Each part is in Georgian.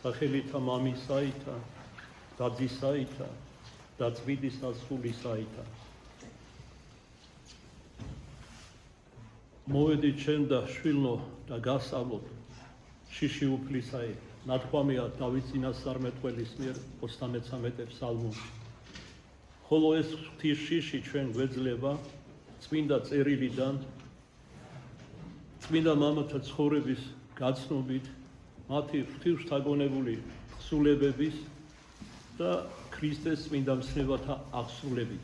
სახელითა მამისაითა და ძისაითა და წმინდისა სულისაითა. მოვედით შენ და შვილნო და გასავლოთ შიში უფლისაი, ნათქვამია დავით წინასწარმეტყველის მიერ 33 ფსალმუნში. ხოლო ეს ღვთის შიში ჩვენ გვეძლება წმინდა წერილიდან, წმინდა მამათა ცხოვრების გაცნობით, მათი ღვთისმშთაგონებული თხზულებების და ქრისტეს წმინდა მცნებათა აღსრულებით.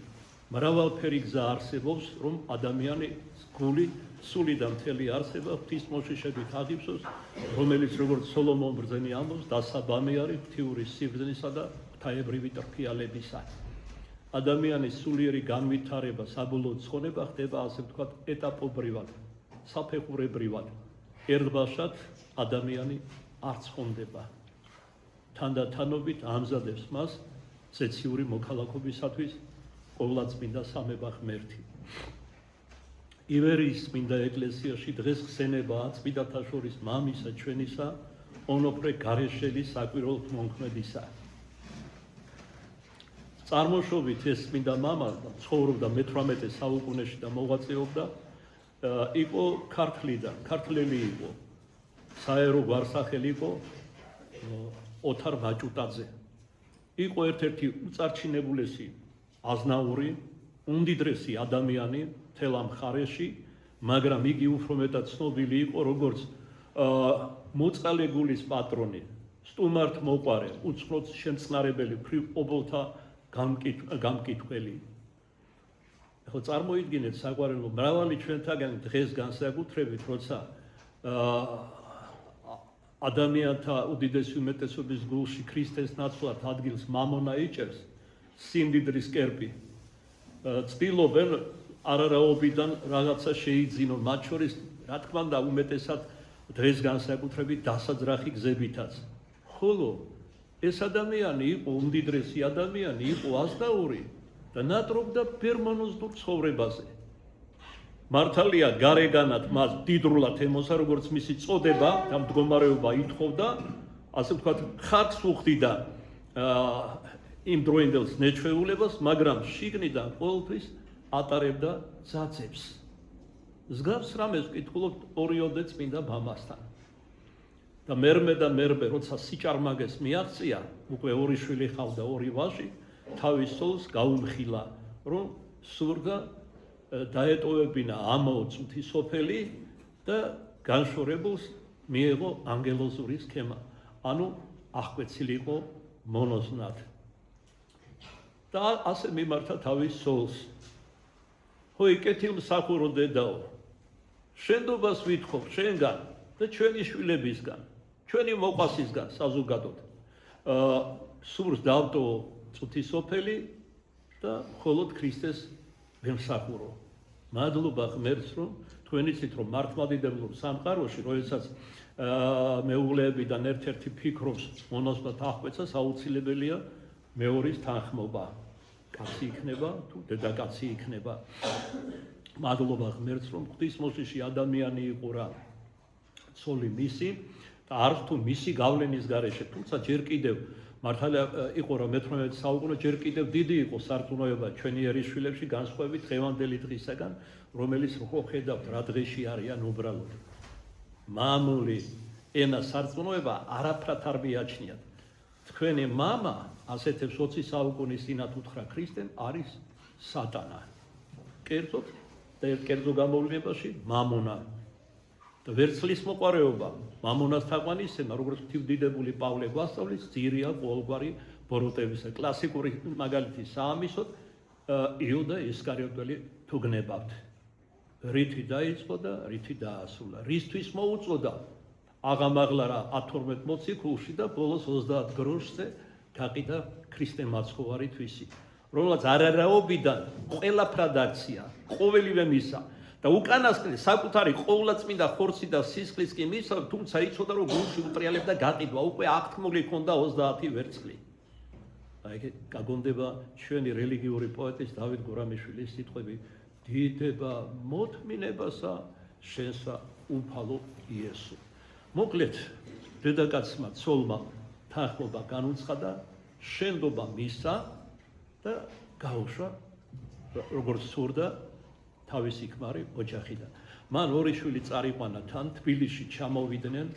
მრავალფერი გზა არსებობს, რომ ადამიანის გული სული და მთელი არსება ღვთის მოშიშებით აღიფსოს, რომელიც როგორც სოლომონ ბრძენი ამბობს, დასაბამი არის ღვთიური სიბრძნისა და ღვთაებრივი ტრფიალებისა. ადამიანის სულიერი განვითარება, საბოლოო ცხონება ხდება ასე ვთქვათ ეტაპობრივად, საფეხურებრივად. ერთბაშად ადამიანი არ ცხონდება. თანდათანობით ამზადებს მას ზეციური მოქალაქობისათვის ყოვლადწმინდა სამება ღმერთი. ივერიის წმინდა ეკლესიაში დღეს ხსენებაა წმინდათა შორის მამისა ჩვენისა ონოფრე გარეშელის საკვირველთ მონქმედისა. წარმოშობით ეს წმინდა მამა ცხოვრობდა მე-18 საუკუნეში და მოღვაწეობდა, იყო ქართლელი იყო, საერო გვარსახელი იყო ოთარ მაჭუტაძე. იყო ერთ-ერთი უწარჩინებულესი აზნაური, უმდიდრესი ადამიანი მთელ ამ მხარეში, მაგრამ იგი უფრო მეტად ცნობილი იყო როგორც მოწყალე გულის პატრონი, სტუმართ მოყვარე, უცხროდ შემწყნარებელი, ობოლთა გამკითხველი. ხო წარმოიდგინეთ საყვარელო, მრავალი ჩვენთაგანი დღეს განსაკუთრებით, როცა ადამიანთა უდიდესი უმეტესობის გულში ქრისტეს ნაცვლად ადგილს მამონა იჭერს, სიმდიდრის კერპი, ცდილობენ არარაობიდან რაღაცა შეიძინონ, მათ შორის, რა თქმა უნდა, უმეტესად დღეს განსაკუთრებით დასაძრახი გზებითაც. ხოლო ეს ადამიანი იყო უმდიდრესი ადამიანი, იყო აზნაური და ნატრობდა ფერმანოზდურ ცხოვრებაზე. მართალია გარეგანად მას დიდრულად ემოსა, როგორც მისი წოდება და მდგომარეობა ითხოვდა, ასე ვთქვათ, ხარკს უხდიდა იმ დროინდელს ნეჩვეულებას, მაგრამ შიგნიდან ყოველთვის ატარებდა ძაძებს. მსგავს რამეს ვკითხულობთ ორიოდე წმინდა მამასთან. და მერმე, როცა სიჭარმაგეს მიაღწია, უკვე ორი შვილი ჰყავდა, ორი ვაჟი, თავის სულს გაუმხილა, რომ სურდა დაეტოვებინა ამაო წუთისოფელი და განშორებულს მიეღო ანგელოზური სქემა, ანუ აღკვეცილიყო მონოზნად. და ასე მიმართა თავის სულს. ჰოი, კეთილმსახურო დედაო, შენდობას ვითხოვ შენგან და ჩვენი შვილებისგან, ჩვენი მოყვასისგან საზოგადოდ. სურს დავტოვო წუთისოფელი და მხოლოდ ქრისტეს ვემსახურო. მადლობა ღმერთს, რომ თქვენ იცით, რომ მართლმადიდებლურ სამყაროში, როდესაც მეუღლეებიდან ერთ-ერთი ფიქრობს მონაზვნად აღკვეცას, აუცილებელია მეორის თანხმობა. კაცი იქნება თუ დედაკაცი იქნება. მადლობა ღმერთს, რომ ღვთის მოშიში ადამიანი იყო რა ცოლი მისი და არც თუ მისი გავლენის გარეშე, თუმცა ჯერ კიდევ მართალია იყო რა მე-18 საუკუნე, ჯერ კიდევ დიდი იყო სარწმუნოება ჩვენი ერისშვილებში, განსხვავებით დღევანდელი დღისაგან, რომელიც რო ხედავთ რა დღეში არიან უბრალოდ. მამული ენა სარწმუნოება არაფრად არ მიაჩნიათ. თქვენი მამა, ასეთებს 20 საუკუნის წინათ უთხრა ქრისტემ, არის სატანა. კერძოდ და ერთ კერძო გამოვლენებაში მამონა. და ვერცხლის მოყვარეობა, მამონას თაყვანისცემა, როგორც ღვთივდიდებული პავლე გვასწავლის, ძირია ყოველგვარი ბოროტებისა. კლასიკური მაგალითი საამისოდ იუდა ისკარიოტელი თუ გნებავთ. რითი დაიწყო და რითი დაასრულა. რისთვის მოუწოდა აღამაღლა რა 12 მოციქულში და ბოლოს 30 გროშზე გაყიდა ქრისტე მაცხოვარი თვისი, რომელსაც არარაობიდან ყველაფრად აქცია, ყოველივე მისა. და უკანასკნელი საკუთარი ყოვლადწმინდა ხორცი და სისხლის კი მისცა, თუმცა იცოდა, რომ გულში უტრიალებდა გაყიდვა, უკვე აღთქმული ჰქონდა 30 ვერცხლი. აი გაგონდება ჩვენი რელიგიური პოეტის დავით გურამიშვილის სიტყვები, დიდება მოთმინებასა შენსა უფალო იესო. მოკლედ, დედაკაცმა ცოლმა თანხმობა განუცხადა, შენდობა მისცა და გაუშვა როგორც სურდა თავისი ქმარი ოჯახიდან. მან ორი შვილი წარიყვანა თან, თბილისში ჩამოვიდნენ.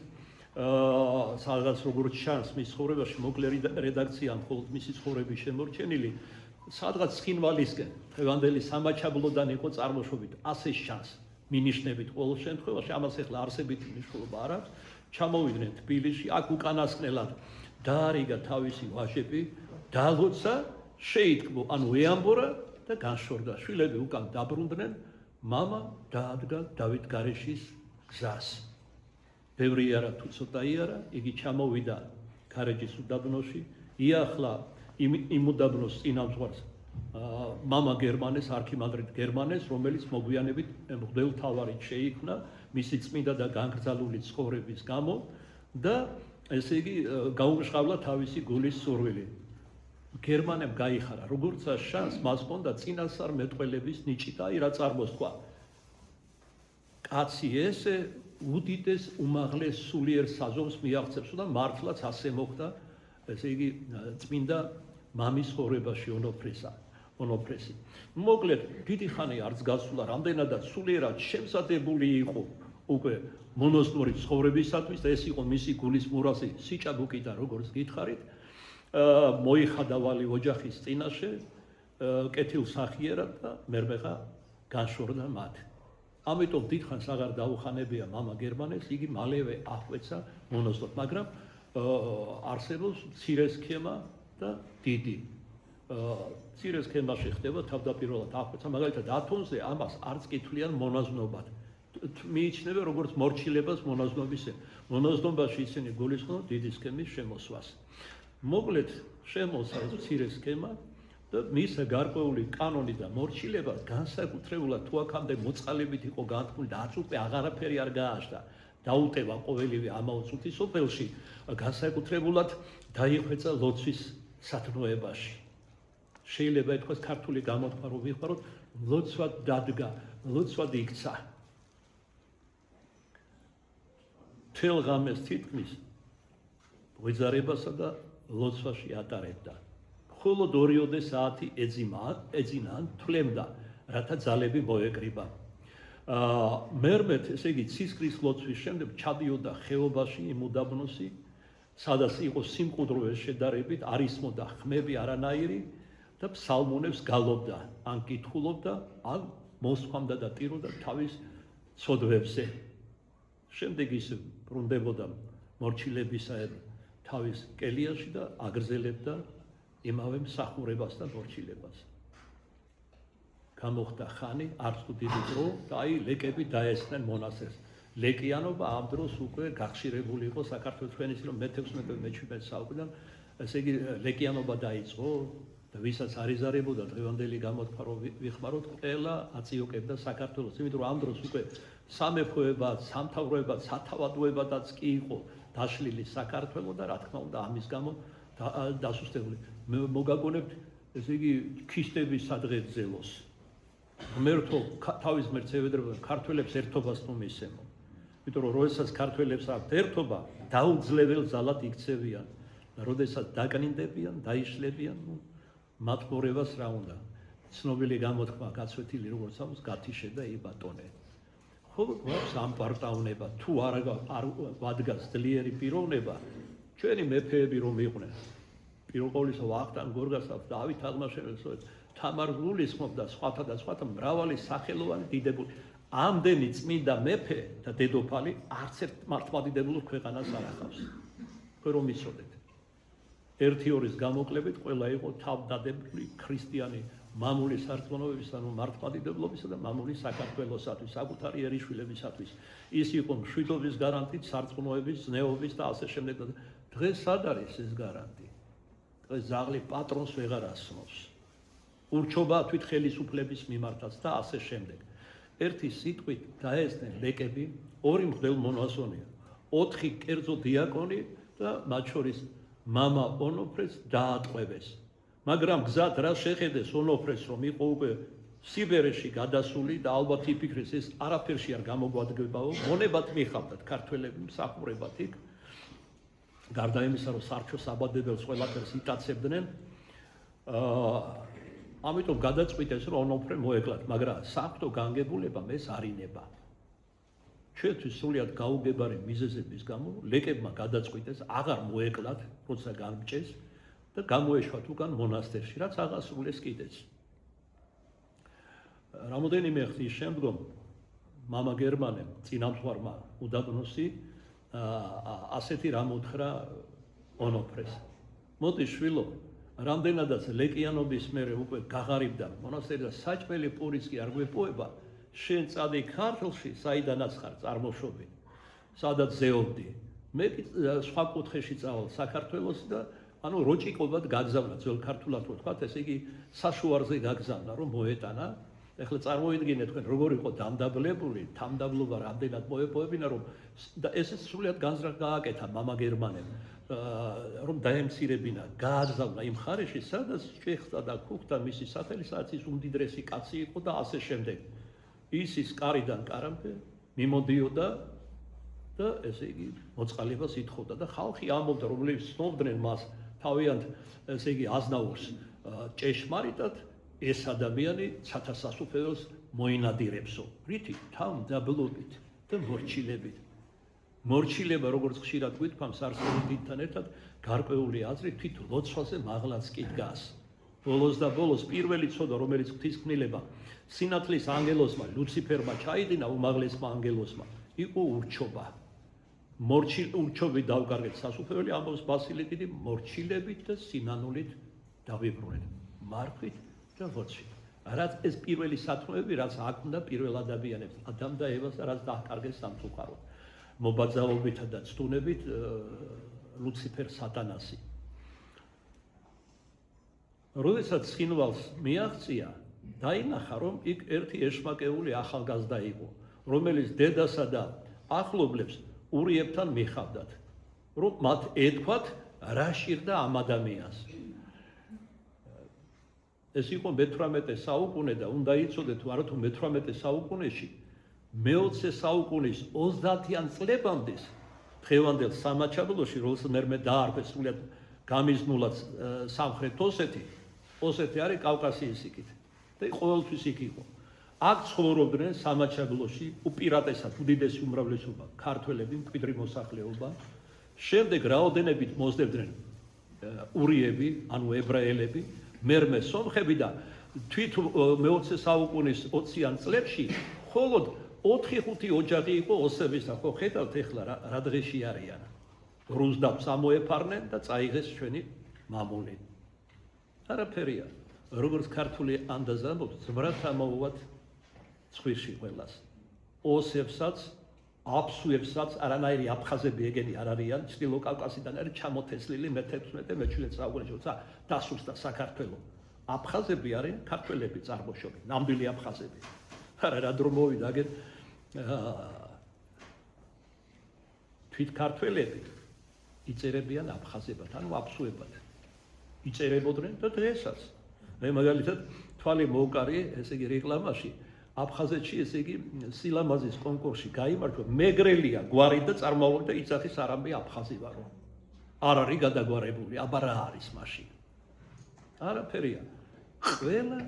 სადაც როგორც ჩანს მის ცხოვრებაში მოკლე რედაქცია მხოლოდ მისი ცხოვრების შემორჩენილი, სადღაც ცხინვალისკენ, დღევანდელი სამაჩაბლოდან იყო წარმოშობით, ასე ჩანს, მინიშნებით ყოველ შემთხვევაში, ამას ახლა არსებითი მნიშვნელობა არ აქვს. ჩამოვიდნენ თბილისში, აქ უკანასკნელად დაარიგა თავისი ვაჟები, დალოცა, შეიტკბო, ანუ ეამბორა და განშორდა. შვილები უკან დაბრუნდნენ, მამა დაადგა დავით გარეშის გზას. ბევრი არა თუ ცოტაი არა, იგი ჩამოვიდა ქარეჯის უდაბნოში, იახლა იმ უდაბნოს წინამძღვარს მამა გერმანეს, არქიმანდრიტ გერმანეს, რომელიც მოგვიანებით მღვდელმთავარით შეიქმნა მისი წმინდა და განგრძალული ცხოვრების გამო და ესე იგი გაუმშღავლა თავისი გულის სურვილი. გერმანამ გაიხარა, როგორც შანს მას ჰქონდა წინასწარ მეტყველების ნიჭი და რა წარმოს თქვა. კაცი ესე უდიდეს უმაღლეს სულიერ საზომს მიაღწევს და მართლაც ასე მოხდა, ესე იგი წმინდა მამის ხორებაში ონოფრესი. მოკლედ, დიდი ხანი არც გასულა, რამდენადაც სულიერად შემზადებული იყო უკვე მონოსტური ცხოვრებისათვის და ეს იყო მისი გულის მურასი სიჭაბუკიდან, როგორც გითხარით, მოიხადავალი ოჯახის წინაშე, კეთილსახიერად და მერმეღა განშორდა მათ. ამიტომ დიდხანს აღარ დაუხანებია მამა გერმანეს, იგი მალევე ახვეცა მონოსტრად, მაგრამ არსებობს მცირე სქემა და დიდი. მცირე სქემაში ხდება თავდაპირველად ახვეცა, მაგალითად ათონზე ამას არც კითვლიან მონაზნობად. მიიჩნევენ როგორც მორჩილებას მონაზნობაში ისინი გულისხმობენ დიდი სქემის შემოსვას. მოკლედ შემოსა მცირე სქემა და მის გარკვეული კანონი და მორჩილება განსაკუთრებულად თუ აქამდე მოწყალებით იყო განთქმული და არც უკვე აღარაფერი არ გააჩნდა დაუტევა ყოველივე ამაო წუთის სოფელში განსაკუთრებულად დაიხვეწა ლოცვის სათნოებაში. შეიძლება ითქვას ქართული გამოთქმა რომ ვიხმაროთ, ლოცვად დადგა, ლოცვად იქცა. მთელ ღამეს თითქმის ვეძარებასა და ლოცვაში ატარებდა. მხოლოდ 2-3 საათი ეძინან, თვლემდა, რათა ძალები მოეკრიბა. მერმეთ, ესე იგი ცისკრის ლოცვის შემდეგ ჩადიოდა ხეობაში იმ უდაბნოსი, სადაც იყო სიმყუდროვე შედარებით, არ ისმოდა ხმები არანაირი და ფსალმუნებს გალობდა, ან კითხულობდა, ან მოსხვამდა და ტიროდა თავის ცოდვებზე. შემდეგ ის ბრუნდებოდა მორჩილებისაებ თავის კელიაში და აგრძელებდა იმავე მსახურებას და მორჩილებას. გამოხდა ხანი, არც თუ დიდი დრო და აი ლეკები დაესწნენ მონასტერს. ლეკიანობა ამ დროს უკვე გახშირებული იყო საქართველოს ჩვენის რომ მე-16-მე-17 საუკუნიდან, ესე იგი ლეკიანობა დაიწყო და ვისაც არიზარებოდა დღევანდელი გამოთქმა რომ ვიხმაროთ, ყველა აწიოკებდა საქართველოს, იმიტომ რომ ამ დროს უკვე სამეფოებად, სამთავროებად, სათავადოებადაც კი იყო დაშლილი საქართველო და რა თქმა უნდა ამის გამო დასუსტებული. მოგაგონებთ, ესე იგი ქისტების სადღეგრძელოს. ღმერთო თავის ღმერთს ევედრებოდა ქართველებს ერთობას თუ მისცემო. იმიტომ რომ როდესაც ქართველებს აქვთ ერთობა, დაუძლებელ ძალად იქცევიან. და როდესაც დაკნინდებიან, დაიშლებიან, მათ მორევას რა უნდა. ცნობილი გამოთქმა გაცვეთილი როგორც ამას გათიშე და იბატონე. ხოლო გვაქვს ამ პარტაუნება, თუ არ ვადგას ძლიერი პიროვნება, ჩვენი მეფეები რომ იყვნენ. პირველ ყოვლისა ვახტანგ გორგასალს, დავით აღმაშენებელს, თამარ გულისხმობს და სხვათა მრავალი სახელოვანი დიდებული. ამდენი წმინდა მეფე და დედოფალი არც ერთ მართლმადიდებულ ქვეყანას არ ახავს. თქვენ რომ იცოდეთ. 1-2 გამოკლებით ყველა იყო თავდადებული ქრისტიანი მამული სარწმუნოების, ანუ მართლმადიდებლობისა და მამული საქართველოსათვის, საკუთარი ერიშვილებისათვის. ის იყო მშვიდობის გარანტით, სარწმუნოების, ზნეობის და ასე შემდეგ. დღეს სად არის ეს გარანტი? დღეს ზაღლი პატრონს ვეღარ ასმოს. ურჩობა თვით ხელისუფლების მიმართაც და ასე შემდეგ. ერთი სიტყვით დაესწნენ ლეკები, 2 მღვდელმონაზონია, 4 კერძო დიაკონი და მათ შორის მამა ონოფრეს დაატყვევეს. მაგრამ გზად რა შეხედეს ონოფრეს, რომ იყო უკვე სიბერეში გადასული და ალბათ იფიქრეს ეს არაფერში არ გამოგვადგებაო, მონებად მიხავდათ ქართველები მსახურებად იქ. გარდა იმისა, რომ სარჩოს აბადებელს ყველაფერს იტაცებდნენ, ამიტომ გადაწყვიტეს, რომ ონოფრე მოეკლათ, მაგრამ საფრთხო განგებულება ეს არინება. ჩვენთვის სულიად გაუგებარი მიზეზების გამო ლეკებმა გადაწყვიტეს აღარ მოეკლათ, როცა გამჭეს და გამოეშვათ უკან მონასტერში, რაც აღასრულეს კიდეც. რამოდენიმე ხნის შემდგომ მამა გერმანემ წინამძღვარმა უდაბნოსი ასეთი რამ უთხრა ონოფრეს. მოდი შვილო, რამდენადაც ლეკიანობის მერე უკვე გაღარიბდა მონასტერი და საჭმელი პურიც კი არ გვეპოება, შენ წადი ქართლში, საიდანაც ხარ წარმოშობით, სადაც ზეობდი. მე კი სხვა კუთხეში წავალ საქართველოს და ანუ როჭიკობად გაგზავნა, ძველ ქართულად რო თქვათ, ესე იგი საშუარზე გაგზავნა, რომ მოეტანა. ეხლა წარმოიდგინეთ თქვენ როგორ იყო დამდაბლებული, თამდაბლობა რამდენად მოეპოვებინა, რომ და ესეც სრულიად განზრახ გააკეთა მამა გერმანემ, რომ დაემცირებინა, გააგზავნა იმ ხარეში, სადაც ჭეხტა და ქუხტა მისი სახელი, სადაც ის უმდიდრესი კაცი იყო და ასე შემდეგ. ის კარიდან კარამდე მიმოდიოდა და ესე იგი მოწყალებას ითხოვდა და ხალხი ამბობდა, რომლებიც ცნობდნენ მას თავიანთ ესე იგი აზნაურს ჭეშმარიტად, ეს ადამიანი ცათა სასუფეველს მოინადირებსო. რითი? თავმდაბლობით და მორჩილებით. მორჩილება, როგორც ხშირად გვითქვამს, არსებული დიდთან ერთად გარკვეული აზრი თვით ლოცვაზე მაღლაც კი დგას. ბოლოს და ბოლოს პირველი ცოდა, რომელიც ღვთისმხნელება სინათლის ანგელოსმა, ლუციფერმა ჩაიდინა, უმაღლესმა ანგელოსმა, იყო ურჩობა. ურჩობით დავკარგეთ სასუფეველი, ამბობს ბასილი დიდი, მორჩილებით და სინანულით დავიბრუნეთ. მარხვით და ლოცვით. რაც ეს პირველი სათნოები, რაც აქ უნდა პირველ ადამიანებს, ადამ და ევას, რაც დააკარგეს სამწუხაროდ. მობაძალობითა და ცდუნებით ლუციფერ სატანასი. როდესაც ცხინვალს მიაღწია, დაინახა, რომ იქ ერთი ეშმაკეული ახალგაზრდა იყო, რომელიც დედასა და ახლობლებს ურიებთან მიხავდათ, რომ მათ ეთქვათ, რა შირდა ამ ადამიანს. ეს იყო მე-18 საუკუნე და უნდა იცოდეთ, თუ არა თუ მე-18 საუკუნეში მე-20 საუკუნის 30-იან წლებამდე დღევანდელ სამაჩაბლოში, რომელსაც მე დაარქვეს სულად გამიზნულად სამხრეთ ოსეთი, ოსეთი არის კავკასიის იქით და ყოველთვის იქ იყო. აქ ცხოვრობდნენ სამაჩაბლოში უპირატესად უდიდესი უმრავლესობა ქართველები, მკვიდრი მოსახლეობა. შემდეგ რაოდენობით მოსდებდნენ ურიები, ანუ ებრაელები, მერმე სომხები და თვით მე-20 საუკუნის 20-იან წლებში მხოლოდ 4-5 ოჯახი იყო ოსების და ხო ხედავთ ეხლა რა დღეში არიან. რუზდაბს ამოეფარნენ და წაიღეს ჩვენი მამული. არაფერია. როგორც ქართული ანდაზა ამბობს, ზმრად ამოუვათ ცხვირში ყველას. ოსებსაც, აფსუებსაც, არანაირი აფხაზები ეგენი არ არიან, ჩრდილო კავკასიდან არის ჩამოთესლილი მე-16 მე-17 საუკუნეში, როცა დასუსტდა საქართველო. აფხაზები არიან ქართველები წარმოშობით, ნამდვილი აფხაზები. არა რა დრო მოვიდა აგერ თვით ქართველები იწერებიან აფხაზებად, ანუ აფსუებად. იწერებოდნენ და დღესაც. მე მაგალითად თვალი მოვკარი, ესე იგი რეკლამაში, აფხაზეთში ესე იგი სილამაზის კონკურსში გაიმარჯვა, მეგრელია გვარი და წარმოვიდა და იცახის არამე აფხაზი ვარო. არ არის გადაგვარებული, აბა რა არის მაშინ? არაფერია. ყველა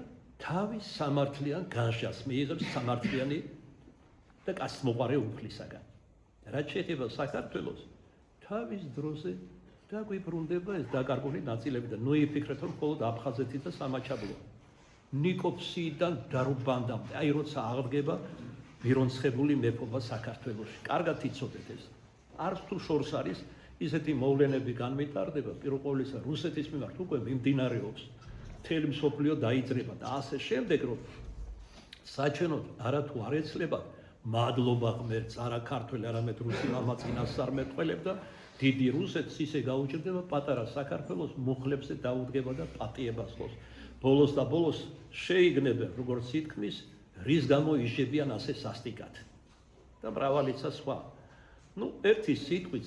თავის სამართლიან განშას მიიღებს სამართლიანი და კაცმოყარე უფლისაგან. რაც შეეხება საქართველოს, თავის დროზე დაგვიბრუნდება ეს დაკარგული ნაწილები და ნუ იფიქრეთ, რომ მხოლოდ აფხაზეთი და სამაჩაბლო. ნიკოფსიიდან დარუბანდამდე, აი როცა აღდგება მირონცხებული მეფობა საქართველოში. კარგად იცოდეთ ეს. არც თუ შორს არის ისეთი მოვლენები განმიტარდება, პირველ ყოვლისა რუსეთის მიმართ უკვე მიმდინარეობს. მთელი მსოფლიო დაიძრება და ასე შემდეგ, რომ საჩვენოდ არათუ არ ეცლებათ მადლობა ღმერთს, არა ქართველი, არამედ რუსი მამაწინას წარმეტყველებ და დიდი რუსეთს ისე გაუჭირდება პატარა საქართველოს მუხლებზე დაუდგება და პატიებას ხოს. ბოლოს და ბოლოს შეიგნებენ, როგორც ითქმის, რის გამო იშებიან ასე სასტიკად. და მრავალიცა სხვა. ნუ ერთი სიტყვით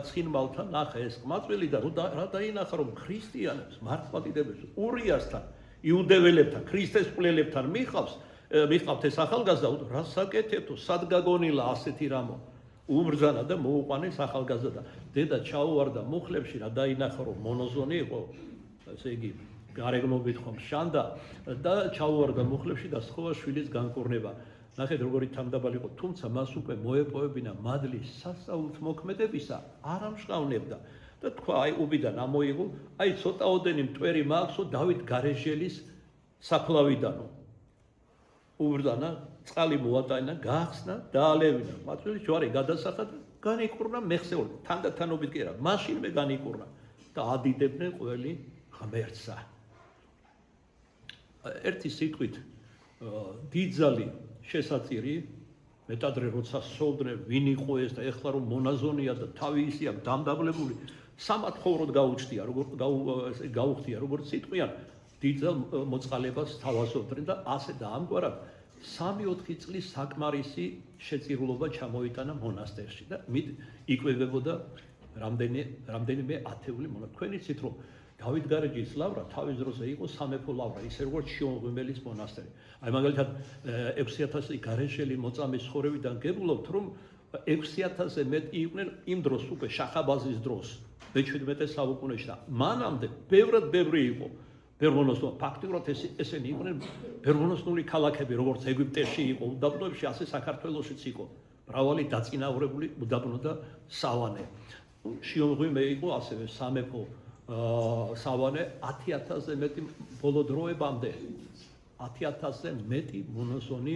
ცხინვალთან ნახა ეს ყმაწვილი და რა დაინახა, რომ ქრისტიანებს, მართლმადიდებლებს, ურიასთან, იუდეველებთან, ქრისტეს მკვლელებთან მიხავთ ეს ახალგაზრდა, რა საკეთებთო, სად გაგონილა ასეთი რამო. უბრძანა და მოუყვანეს ახალგაზრდა. დედა ჩაუვარდა მუხლებში, რა დაინახა რომ მონოზონი იყო, ესე იგი გარეგნობით ხომ შანდა და ჩაუვარდა მუხლებში და სთხოვა შვილის განკურნება. ნახეთ როგორი თანდაბალი იყო, თუმცა მას უკვე მოეპოვებინა მადლის სასწაულთ მოქმედებისა, არ ამშყავნებდა და თქვა აი უბიდან ამოიღო, აი ცოტაოდენი მტვერი მააქვსო დავით გარეჟელის საფლავიდანო. უბრძანა, წყალი მოატანა, გაახსნა, დაალევინა. მაწვილი ჯვარი გადასახა და განიკურნა მეხსეული. თანდათანობით კი არა, მაშინვე განიკურნა და ადიდებდნენ ყველი ღმერთსა. ერთი სიტყვით დიდძალი შესაწირი, მეტადრე როცა სოლდნენ ვინ იყო ეს და ეხლა რომ მონაზონია და თავი ისია დამდაბლებული, სამათხოვროდ გაუხდია როგორც სიტყვიან, დიდძალ მოწყალებას თავაზობდნენ და ასე და ამგვარად 3-4 წლის საკმარისი შეწირულობა ჩამოიტანა მონასტერში და მით იკვებებოდა რამდენიმე ათეული მონა. თქვენ იცით რომ დავით გარეჯის ლავრა თავის დროზე იყო სამეფო ლავრა, ისე როგორც შიომღვიმელის მონასტერი. აი მაგალითად 6000 გარეშელი მოწამის ხორევიდან გებულობთ რომ 6000-ზე მეტი იყვნენ იმ დროს უკვე შახაბაზის დროს მე-17 საუკუნეში და მანამდე ბევრად ბევრი იყო ბერმონოსნო. ფაქტიურად ესენი იყვნენ ბერმონოსნული ქალაქები, როგორც ეგვიპტეში იყო, უდაბნოებში, ასე საქართველოშიც იყო. მრავალი დაწინაურებული უდაბნო და სავანე. შიომღვიმე იყო ასევე სამეფო სავანე 10000-ზე მეტი ბოლო დროებამდე 10000-ზე მეტი მონოზონი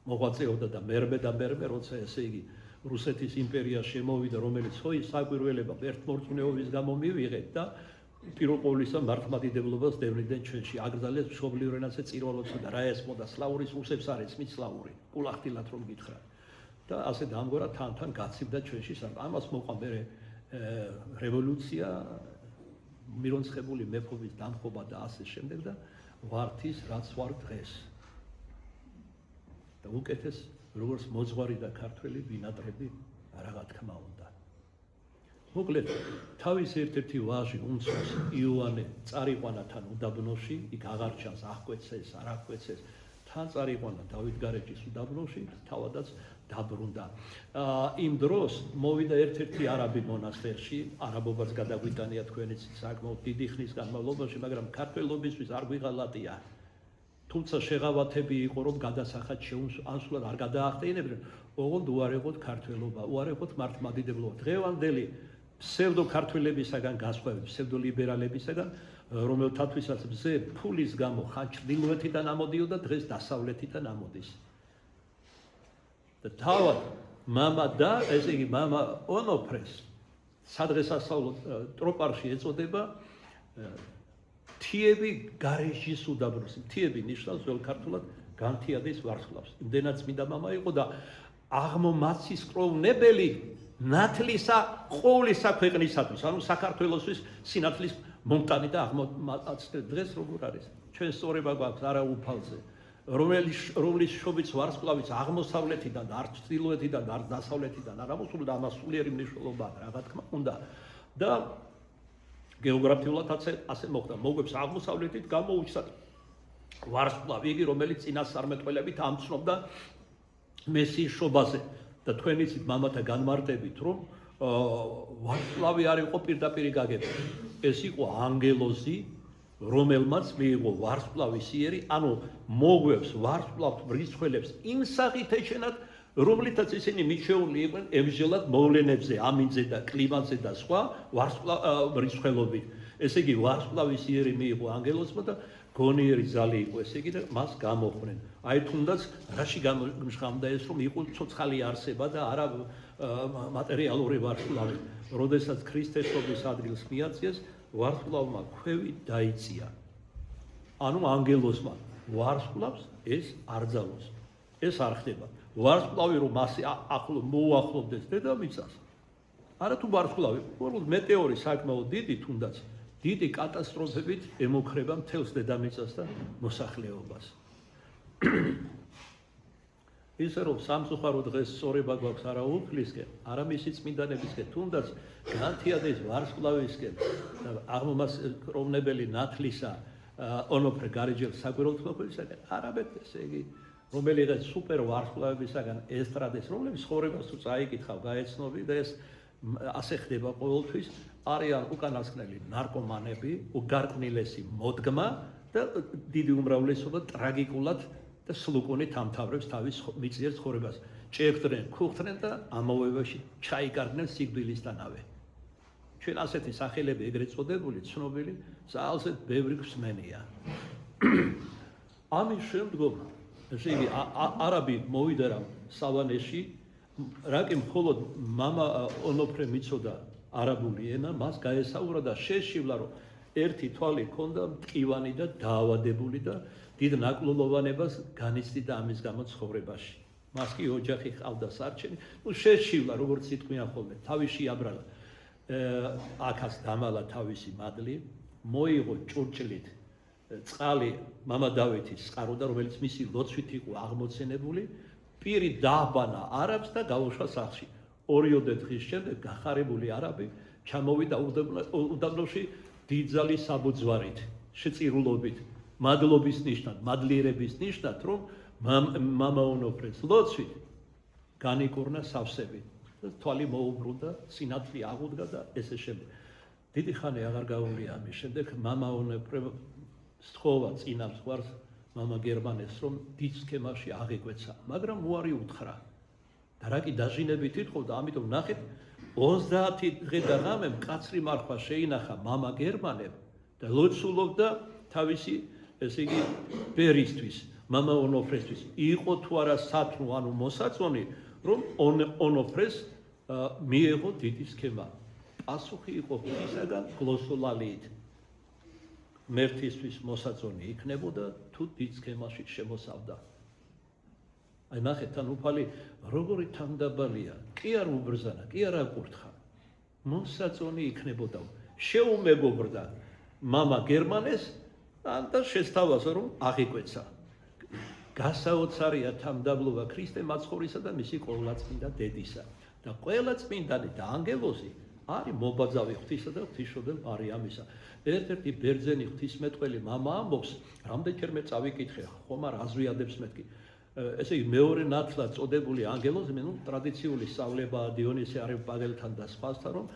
მოღვაწეობდა და მერმე, როცა ესე იგი რუსეთის იმპერია შემოვიდა, რომელიც საკვირველება ერთმორწმუნეობის გამო მივიღეთ და პირველ ყოვლისა მართლმადიდებლობას დევნიდნენ ჩვენში. აგრძელეს მშობლიურ ენაზე წირვალობსა და რა ესმოდა სლავურის რუსებს არ ესმის სლავური, კულახtildelat რომ გითხრათ. და ასე დამგვარად თან გაცივდა ჩვენში საქმე. ამას მოყვა მერე რევოლუცია, მირონცხებული მეფობის დამხობა და ასე შემდეგ და ვართ ის რაც ვარ დღეს. და უკეთეს როგორც მოძღვარი და ქართველი ბინადრები რაღა თქმა უნდა. მოკლედ თავის ერთ-ერთი ვაჟი უმცროს იოანე წარიყვანა თან უდაბნოში, იქ აღარ ჩანს აღკვეცეს, არ აღკვეცეს, თან წარიყვანა დავით გარეჯის უდაბნოში, თავადაც დაბრუნდა. იმ დროს მოვიდა ერთ-ერთი არაბი მონასტერში, არაბობას გადაგვიტანია თქვენიც საკმაოდ დიდი ხნის განმავლობაში, მაგრამ ქართველობისთვის არ გვიღალატია. თუმცა შეღავათები იყო რომ გადასახად შეუსულად არ გადაახტენებდნენ, ოღონდ უარեղოთ ქართველობა, უარեղოთ მართლმადიდებლობა. დღევანდელი ფსევდო-ქართველებისაგან გასხვავებით, ფსევდო-ლიბერალებისაგან, რომელთათვისაც მზე ფულის გამო ხან ჩრდილოეთიდან ამოდიოდა, დღეს დასავლეთიდან ამოდის. და თავად მამა და ესე იგი მამა ონოფრეს სადღესასწაულო ტროპარში ეწოდება თიები გარეჟის უდაბნოს. თიები ნიშნავს ძველ ქართულად განთიადის ვარსკვლავს. იმდენად წმინდა მამა იყო და აღმომაცის კროვნებელი ნათლისა ყოვლისა ქვეყნისათვის, ანუ საქართველოსთვის სინათლის მომტანი და აღმომაცდე. დღეს როგორ არის? ჩვენ სწორება გვაქვს არაუფალზე, რომლის შობის ვარსკვლავიც აღმოსავლეთიდან და არ ჩრდილოეთიდან და არ დასავლეთიდან არ ამოსული და ამას სულიერი მნიშვნელობა აქვს, რა თქმა უნდა. და გეოგრაფიულად ასე მოხდა. მოგვებს აღმოსავლეთით გამოუჩნდა ვარსკვლავი, იგი რომელიც წინასწარმეტყველებით ამცნობდა მესიის შობაზე. და თქვენ იცით მამათა განმარტებით, რომ ვარსკვლავი არ იყო პირდაპირ გაგებული. ეს იყო ანგელოზი, რომელმაც მიიღო ვარსკვლავის იერი, ანუ მოგვევს ვარსკვლავთ მრიცხველებს იმ სახით ეჩენათ, რომლითაც ისინი მიჩეული იყვნენ ემჟელად მოვლენებზე, ამინძზე და კლიმატზე და სხვა მრიცხველობით. ესე იგი ვარსკვლავის იერი მიიღო ანგელოზმა და გონიერი ძალი იყო, ესე იგი და მას გამოხმდნენ. აი თუნდაც რაში გამჟღავნდა ეს, რომ იყო ცოცხალი არსება და არა მატერიალური ვარსკვლავი. როდესაც ქრისტესობის ადგილს მიაწიეს, ვარსკვლავმა ქვევი დაიწია. ანუ ანგელოზმა ვარსკვლავს ეს არ ძალოს. ეს არ ხდება. ვარსკვლავი რომ მასე მოუახლოვდეს დედამიწას. არა თუ ვარსკვლავი, უბრალოდ მეტეორი საკმაოდ დიდი თუნდაც დიდი კატასტროფებით ემუქრება მთელს დედამიწას და მოსახლეობას. ისე რომ სამწუხარო დღეს სწორება გვაქვს არა უფლისკენ, არა მისი წმინდანებისკენ, თუნდაც განთიადის ვარსკვლავისკენ და აღმომასკროვნებელი ნათლისა ონოფრე გარეჯელ საკვირველთმოქმედისაკენ, არაბეთ ესე იგი რომელიღაც სუპერ ვარსკვლავებისაგან ესტრადეს, რომლებიც ცხოვრებას თუ წაიკითხავ, გაეცნობი და ეს ასე ხდება ყოველთვის, არიან უკანასკნელი ნარკომანები, უგარკვნილესი მოდგმა და დიდი უმრავლესობა ტრაგიკულად და სლუკონით ამთავრებს თავის მიწიერ ცხოვრებას. ჭექდნენ, ქუხდნენ და ამოვებაში ჩაიკარგნენ სიკვდილისთანავე. ჩვენ ასეთი სახელები ეგრეთ წოდებული, ცნობილი, ძალზე ბევრი გვსმენია. ამის შემდგომ, ესე იგი, არაბი მოვიდა რა სავანეში, რაკი მხოლოდ მამა ონოფრე მიცოდა არაბული ენა, მას გაესაურა და შეშივლა, რომ ერთი თვალი ჰქონდა მტკივანი და დაავადებული და დიდ ნაკლულოვანებას განიცდიდა ამის გამო ცხოვრებაში. მას კი ოჯახი ჰყავდა სარჩენი, შეშივლა, როგორც იტყვიან ხოლმე, თავი შეაბრალა. აქაც დამალა თავისი მადლი, მოიღო ჭურჭლით წყალი მამა დავითის წყაროდა, რომელიც მისი ლოცვით იყო აღმოცენებული, პირი დააბანა არაბს და გაუშვა სახლში. 2 დღის შემდეგ გახარებული არაბი ჩამოვიდა უდაბნოში დიდძალი საბუძვარით, შეწირულობით, მადლობის ნიშნად, მადლიერების ნიშნად, რომ მამა ონოფრეს ლოცვით განიკურნა სავსებით. თვალი მოუბრუნდა, სინათლე აღუდგა და ესე შემდეგ. დიდი ხანი აღარ გაუვლია ამის შემდეგ მამა ონოფრე სთხოვა წინა მსხვერპლს მამა გერმანეს, რომ დიდ სქემაში აღიკვეცა, მაგრამ უარი უთხრა. და რაკი დაჟინებით ითხოვდა, ამიტომ ნახეთ 30 დღე და ღამე მკაცრი მარხვა შეინახა მამა გერმანემ და ლოცულობდა თავისი, ესე იგი, ბერისთვის, მამა ონოფრესთვის. იყო თუ არა სათნო, ანუ მოსაწონი, რომ ონოფრეს მიეღო დიდი სქემა. პასუხი იყო ღვთისაგან გლოსოლალიით. მერთისთვის მოსაწონი იქნებოდა თუ დიდ სქემაში შემოსავდა. აი ნახეთ, თან უფალი როგორი თანდაბალია, კი არ უბრძანა, კი არ აკურთხა. მოსაწონი იქნებოდა. შეუმეგობრდა მამა გერმანეს და შესთავაზა, რომ აღიკვეცა. გასაოცარია თამდაბლობა ქრისტე მაცხოვრისა და მისი ყოვლადწმინდა დედისა. და ყველა წმინდანი და ანგელოზი არის მობაძავი ღვთისა და ღვთისმშობელ მარიამისა. ერთ-ერთი ბერძენი ღვთისმეტყველი მამა ამბობს, რამდენჯერმე წავიკითხე, ხომ არ აზვიადებს მეთქი. ესე იგი, მეორე ნათლად წოდებული ანგელოზი, ტრადიციული სწავლებაა დიონისე არიოპაგელთან და სხვასთან, რომ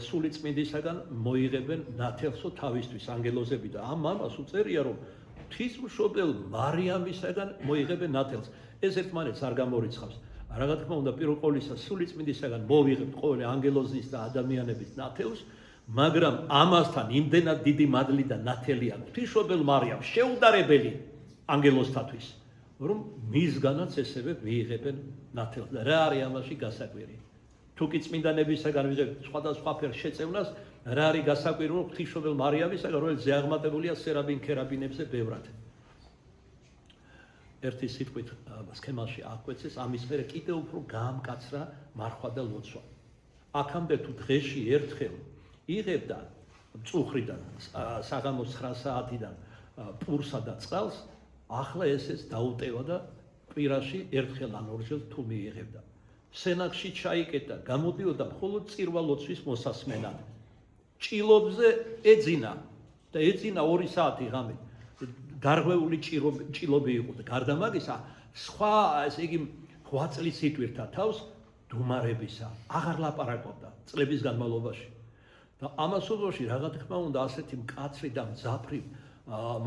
სული წმინდისაგან მოიღებენ ნათელსო თავისთვის ანგელოზები და ამ მამას უწერია, რომ ღვთისმშობელ მარიამისაგან მოიღებენ ნათელს. ეს ერთმანეთს არ გამორიცხავს. რა თქმა უნდა, პირველ ყოვლისა სული წმინდისაგან მოვიღებთ ყოველი ანგელოზის და ადამიანების ნათელს, მაგრამ ამასთან იმდენად დიდი მადლი და ნათელი აქვს ღვთისმშობელ მარიამს, შეუდარებელი ანგელოზთათვის, რომ მისგანაც ესევე მიიღებენ ნათელს. და რა არის ამაში გასაკვირი? თუ კი წმინდანებისაგან ვიზრდით სხვადასხვა ფერ შეწევნას, რა არის გასაკვირი, რომ ღვთისმშობელ მარიამისაგან, რომელიც ზეაღმატებულია სერაბინ ქერაბინებზე ბევრად. ერთი სიტყვით სქემაში აღკვეცეს, ამის მერე კიდევ უფრო გაამკაცრა მარხვა და ლოცვა. აქამდე თუ დღეში ერთხელ იღებდა მწუხრიდან, საღამოს 9 საათიდან პურსა და წყალს, ახლა ესეც დაუტევა და კვირაში ერთხელ ან ორჯერ თუ მიიღებდა. სენაკში ჩაიკეტა, გამოდიოდა მხოლოდ წირვა ლოცვის მოსასმენად. ჭილობზე ეძინა და ეძინა 2 საათი ღამე. გარღვეული ჭილობი იყო და გარდა მაგისა, სხვა, ესე იგი, 8 წლის იტვირთა თავს დუმარებისა, აღარ ლაპარაკობდა წლების განმავლობაში. და ამასობაში, რა თქმა უნდა, ასეთი მკაცრი და მძაფრი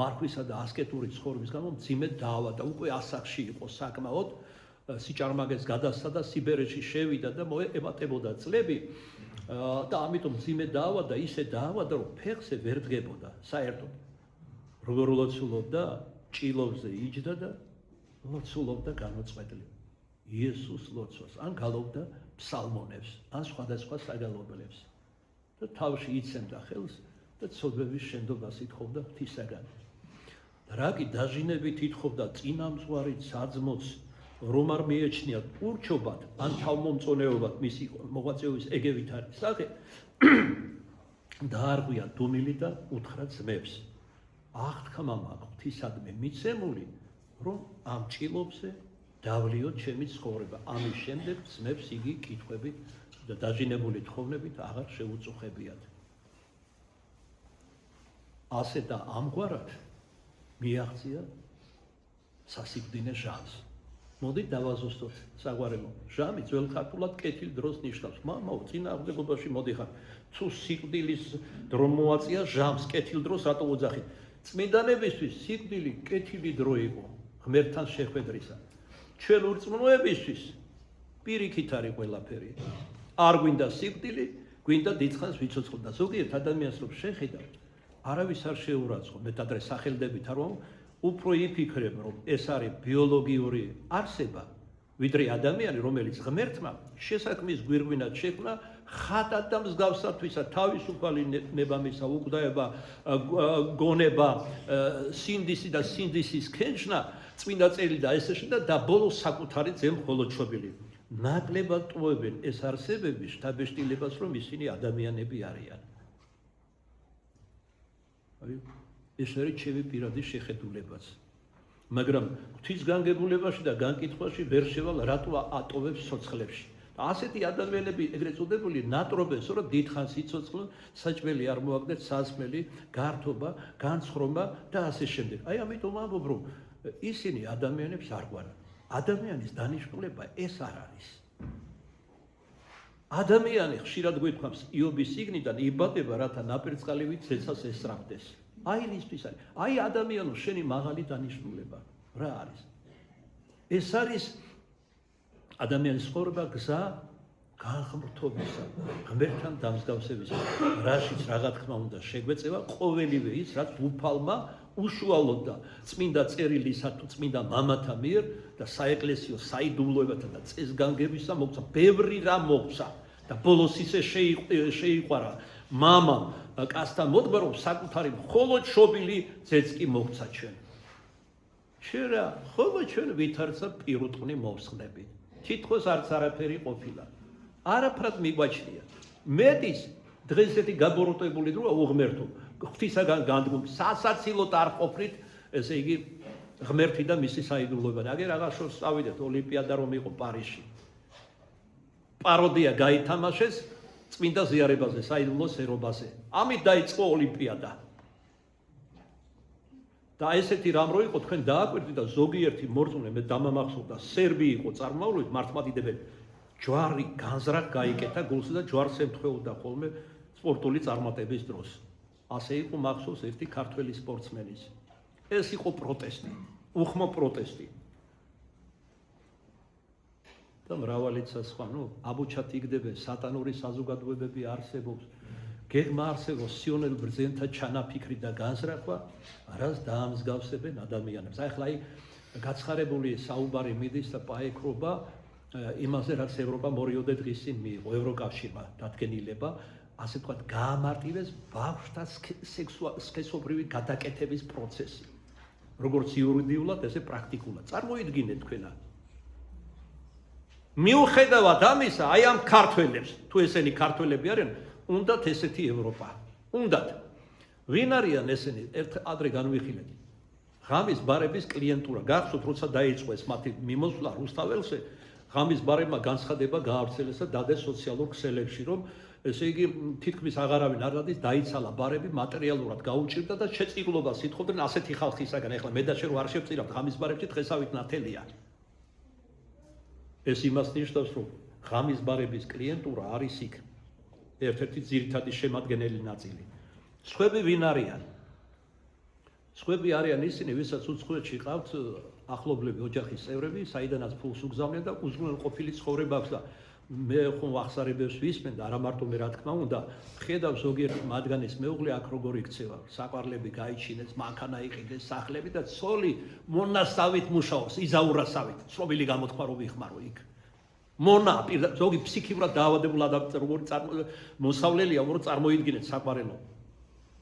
მარხვისა და ასკეტური ცხოვრების გამო მძიმედ დაავადდა, უკვე ასაკში იყო საკმაოდ, სიჭარმაგეს გადასცა და სიბერეთში შევიდა და ემატებოდა წლები და ამიტომ მძიმედ დაავადდა, ისე დაავადდა, რომ ფეხზე ვერ დგებოდა საერთოდ. როგორ ლოცულობდა, ჭილობზე იჯდა და ლოცულობდა განუწყვეტლი იესოს ლოცვას, ან გალობდა ფსალმონებს, ან სხვადასხვა საგალობლებს და თავში იცემდა ხელს და ცოდვების შენდობას ითხოვდა ღვთისაგან. რა კი დაჟინებით ითხოვდა წინამძღვარით საძმოც, რომ არ მიეჩნიათ ურჩობად ან თავმომწონეობად მისი მოღვაწეობის ეგევით არის სახე, დაარღვია დუმილი და უთხრა ძმებს. აღთქმა მაქვს ღვთისადმი მიცემული, რომ ამ ჭილობზე დავლიოთ ჩემი ცხოვრება. ამის შემდეგ ძმებს იგი კითხვებით და დაჟინებული თხოვნებით აღარ შეუწუხებიათ. ასე და ამგვარად მიაღწია სასიკვდინე ჟამს. მოდით დავაზუსტოთ საგვარელო. ჟამი ძველ ქართულად კეთილ დროს ნიშნავს. მამაო, წინააღმდეგობაში მოდიხარ. თუ სიკვდილის დრო მოაწია ჟამს კეთილ დროს რატო უძახით? წმინდანებისთვის სიკვდილი კეთილი დრო იყო ღმერთთან შეხვედრისა. ჩვენ ურწმუნოებისთვის პირიქით არის ყველაფერი. არ გვინდა სიკვდილი, გვინდა დიდხანს ვიცოცხლო და ზოგიერთ ადამიანს რომ შეხედავ, არავის არ შეურაცხო, მე ადრე სახელდებით არ ვამ, უფრო იფიქრებ, რომ ეს არის ბიოლოგიური არსება, ვიდრე ადამიანი, რომელიც ღმერთმა შესაქმის გვირგვინად შექმნა, ხატად და მსგავსათვისა, თავისუფალი ნებამისა, უკვდაება, გონება, სინდისი და სინდისის ქენჩნა, წმინდა წერილი და ესეში და ბოლოს საკუთარი ძემხოლოჩობილი. ნაკლებად ტოვებენ ეს არსებები შთაბეჭდილებას, რომ ისინი ადამიანები არიან. ეს არის ჩემი პირადი შეხედულებაც. მაგრამ ღვთისგანგებულებაში და განკითხვაში ვერ შევალ რატო ატოვებს სოცხლებში. და ასეთი ადამიანები ეგრეთ წოდებული ნატრობენს, რომ დიდხანს იცოცხლო, საჭმელი არ მოაგდეთ, სასმელი, გართობა, განცხრომა და ასე შემდეგ. აი ამიტომ ამბობ, რომ ისინი ადამიანებს არ გვარან. ადამიანის დანიშნულება ეს არ არის. ადამიანი ხშირად გვითხავს იობის წიგნიდან იბადება, რათა ნაპერწკალივით ცეცას ესწრაფდეს. აი ისთვის არის. აი ადამიანო, შენი მაღალი დანიშნულება რა არის? ეს არის ადამიანის ცხოვრება გზა განხმრთობისა, ღმერთთან დამსგავსებისა, რაშიც რა თქმა უნდა შეგვეწევა ყოველივე ის, რაც უფალმა უშუალოდ და წმინდა წერილისა თუ წმინდა მამათა მიერ და საეკლესიო საიდუმლოებათა და წესგანგებისა მოგცა, ბევრი რამ მოგცა და ბოლოს ისე შეიყვარა მამამ კაცთან მოდგა, რომ საკუთარი მხოლოდ შობილი ძეც კი მოგცა ჩვენ. ჩვენ რა, ხოლო ჩვენ ვითარცა პირუტყვი მოვსხდებით. თითქოს არც არაფერი ყოფილა. არაფრად მიგვაჩნია. მეტის დღეს ესეთი გაბოროტებული დროა უღმერთო. ღვთისაგან განდგომ სასაცილოდ არ ყოფნით, ესე იგი ღმერთი და მისი საიდუმლოება. აგერ აღარ შორს წავიდეთ ოლიმპიადა რომ იყო პარიზში. პაროდია გაითამაშეს წმინდა ზიარებაზე, საიდუმლოს ერობაზე. ამით დაიწყო ოლიმპიადა. და ესეთი რამ რო იყო თქვენ დააკვირდით და ზოგიერთი მორწმუნე მე დამამახსოვრდა სერბი იყო წარმავლობით მართლმადიდებელი. ჯვარი განზრახ გაიკეთა გულსა და ჯვარს ემთხვეოდა ხოლმე სპორტული წარმატების დროს. ასე იყო მახსოვს ერთი ქართველი სპორტსმენის. ეს იყო პროტესტი, უხმო პროტესტი. და მრავალიცა სხვა, აბუჩად იგდებენ, სატანური საზოგადოებები არსებობს. გეგმა არსებობს სიონელ ბრძენთა ჩანაფიქრი და განზრახვა, რას დაამსგავსებენ ადამიანებს. ახლა აი გაცხარებული საუბარი მიდის და პაექრობა იმაზე, რაც ევროპა მორიოდე დღის წინ მიიღო ევროკავშირმა დადგენილება, ასე ვთქვათ, გაამარტივეს ბავშვთა სქესობრივი გადაკეთების პროცესი. როგორც იურიდიულად, ესე პრაქტიკულად. წარმოიდგინეთ თქვენა. მიუხედავად ამისა, აი ამ ქართველებს, თუ ესენი ქართველები არიან, უნდათ ესეთი ევროპა. უნდათ. ვინ არიან ესენი? ერთ ადრე განვიხილეთ. ღამის ბარების კლიენტურა. გახსოვთ, როცა დაიწყო ეს მათი მიმოსვლა რუსთაველზე, ღამის ბარებმა განცხადება გაავრცელეს და დადეს სოციალურ ქსელებში, რომ ესე იგი თითქმის აღარავინ არ დადის, დაიცალა ბარები, მატერიალურად გაუჭირდა და შეწყილობას ითხოვდნენ ასეთი ხალხისაგან. ეხლა მე და შენ არ შევწირავთ ღამის ბარებში დღესავით ნათელია. ეს იმას ნიშნავს, რომ ღამის ბარების კლიენტურა არის იქ ერთ-ერთი ძირითადი შემადგენელი ნაწილი. სხვები ვინ არიან? სხვები არიან ისინი, ვისაც უცხოეთში ყავთ ახლობლები, ოჯახის წევრები, საიდანაც ფულს უგზავნიან და უზრუნველყოფილი ცხოვრება აქვს და მე ხომ აღსარებებს ვისმენ და არა მარტო მე რა თქმა უნდა, ხედავ ზოგიერთ მათგანის მეუღლე აქ როგორ იქცევა, საყვარლები გაიჩინეს, მანქანა იყიდეს, სახლები და ცოლი მონასავით მუშაობს, იზაურასავით, ცნობილი გამოთქვა რომ იხმარო იქ. მონა, ზოგი ფსიქიურად დაავადებულ ადამიანს როგორ მოსავლელია, რომ წარმოიდგინეთ საყვარელო.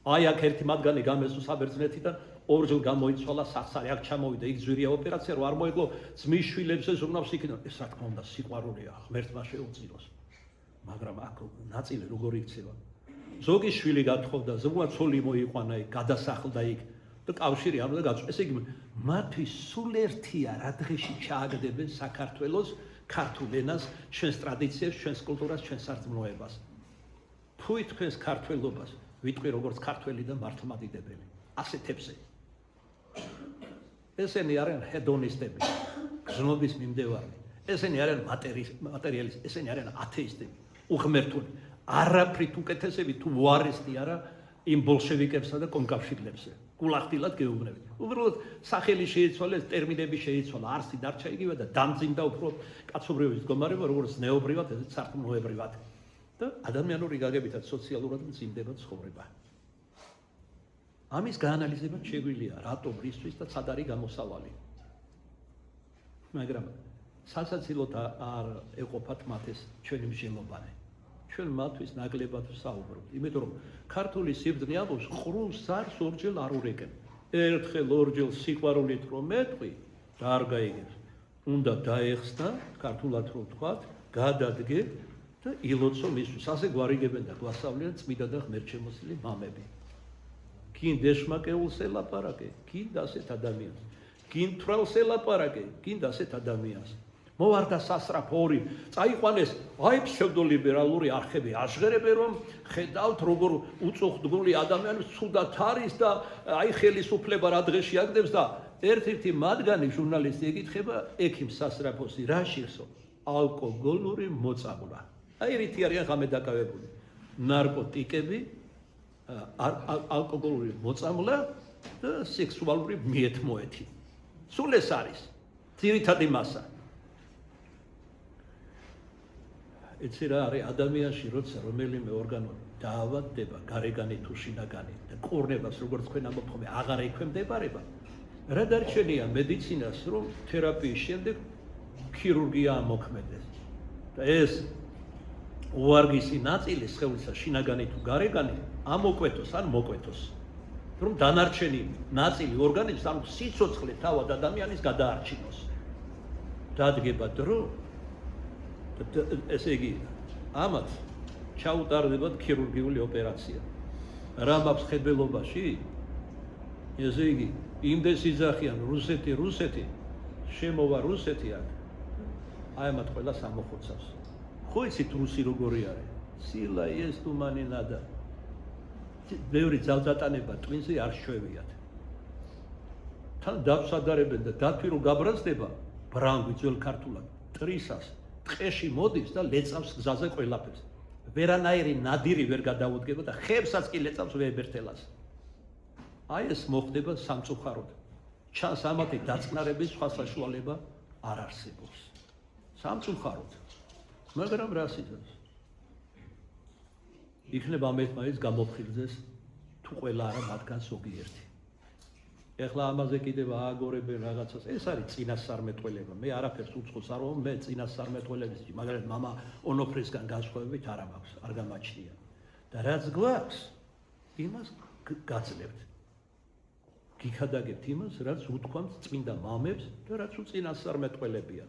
აი აქ ერთი მათგანი გამესო საბერძნეთიდან, ორჯერ გამოიცვალა სახსარი, აქ ჩამოვიდა, იქ ძვირია ოპერაცია, რომ არ მოეკლო ძმის შვილებს ეს უნავს იქიდან. ეს რა თქმა უნდა სიყვარულია, ღმერთმა შეუწიროს. მაგრამ აქ ნაწილი როგორ იქცევა. ზოგი შვილი გათხოვდა, ზოგმა ცოლი მოიყვანა იქ, გადასახლდა იქ და კავშირი არ უნდა გაწვა. ესე იგი მათთვის სულ ერთია რა დღეში ჩააგდებენ საქართველოს ქართულ ენას, ჩვენს ტრადიციებს, ჩვენს კულტურას, ჩვენს სარწმუნოებას. ფუი თქვენს ქართველობას, ვიტყვი როგორც ქართველი და მართლმადიდებელი. ასეთებზე. ესენი არიან ჰედონისტები, გზნობის მიმდევარი. ესენი არიან მატერიალისტები, ესენი არიან ათეისტები, უღმერთული. არაფრით უკეთესები თუ უარესტი არა იმ ბოლშევიკებსა და კონკავშირლებზე. გულახდილად გეუბნებით. უბრალოდ სახელი შეიცვალეს, ტერმინები შეიცვალა, არსი დარჩა იგივე და დამძიმდა უფრო კაცობრიობის მდგომარეობა, როგორც ზნეობრივად, ესეც სარწმუნოებრივად. და ადამიანური გაგებითაც სოციალურად მძიმდება ცხოვრება. ამის გაანალიზება შეგვიძლია, რატომ, რისთვის და სად არის გამოსავალი. მაგრამ სასაცილოდ არ ეყოფათ მათ ეს ჩვენი მსჯელობანი. ჩვენ მათთვის ნაკლებად ვსაუბრობთ, იმიტომ რომ ქართული სიბრძნე ამბობს, ყრუს ზარს ორჯერ არ ურეკენ. ერთხელ ორჯერ სიყვარულით რომ მეტყვი და არ გაიგებს. უნდა დაეხსნა, ქართულად რომ ვთქვათ, გადადგე და ილოცო მისთვის. ასე გვარიგებენ და გვასწავლიან წმიდა და ღმერთშემოსილი მამები. გინ დეშმაკეულს ელაპარაკე, გინ დასეთ ადამიანს. გინ თვალს ელაპარაკე, გინ დასეთ ადამიანს. მოვარდა სასწრაფო ორი, წაიყვანეს აი ფსევდოლიბერალური არხები, აღღერებენ რომ ხედავთ როგორ უწუხდგული ადამიანი ცუდად არის და აი ხელისუფლება რა დღეში აგდებს და ერთ-ერთი მათგანი ჟურნალისტი ეკითხება ექიმ სასწრაფოსი რა შეხსო? ალკოგოლური მოწამვლა. აი რითი არიან ღამე დაკავებული. ნარკოტიკები, ალკოგოლური მოწამვლა და სექსუალური მიეთმოეთი. სულ ეს არის ძირითადი მასა. იცი რა არის ადამიანში, როცა რომელიმე ორგანო დაავადდება, გარეგანი თუ შინაგანი და კურნებას, როგორც თქვენ ამბობთ, აღარ ექვემდებარება. რა დარჩენია მედიცინას, რომ თერაპიის შემდეგ ქირურგია ამოქმედეს. და ეს უარგისი ნაწილი სხეულისა, შინაგანი თუ გარეგანი, ამოკვეთოს ან მოკვეთოს. რომ დანარჩენი ნაწილი ორგანიზმს, ანუ სიცოცხლე თავად ადამიანის გადაარჩინოს. დადგება დრო ესე იგი, ამათ ჩაუტარდებათ ქირურგიული ოპერაცია. რა მაქვს ხებელობაში? ესე იგი, იმდეს იძახიან რუსეთი, შემოვა რუსეთი აქ. აი ამათ ყველას ამოხოცავს. ხო იცით რუსი როგორი არის? სილა ეს თუმანი ნადა. ბევრი ძალდატანება ტვინზე არ შვევიათ. თან დავსადარებენ და დათვირო გაბრაზდება ბრანგვი ძველ ქართულად ტრისას. ტყეში მოდის და ლეწავს გზაზე ყველაფერს. ვერანაირი ნადირი ვერ გადაუდგება და ხებსაც კი ლეწავს ვებერთელას. აი ეს მოხდება სამწუხაროდ. ჩანს ამათი დაწყნარების სხვა საშუალება არ არსებობს. სამწუხაროდ. მაგრამ რა სიზეს? იქნება ამ ერთმანეთს გამოფხილდეს თუ ყველა არა მათგან ზოგიერთი. ეხლა ამაზე კიდევ ააგორებენ რაღაცას. ეს არის წინასწარმეტყველება. მე არაფერს უცხოს არ ვამბობ, მე წინასწარმეტყველების, მაგრამ მამა ონოფრისგან განსხვავებით არ მაქვს, არ გამაჩნია. და რაც გვაქვს, იმას გაძლევთ. გიქადაგებთ იმას, რაც უთქვამთ წმინდა მამებს და რაც უწინასწარმეტყველებია.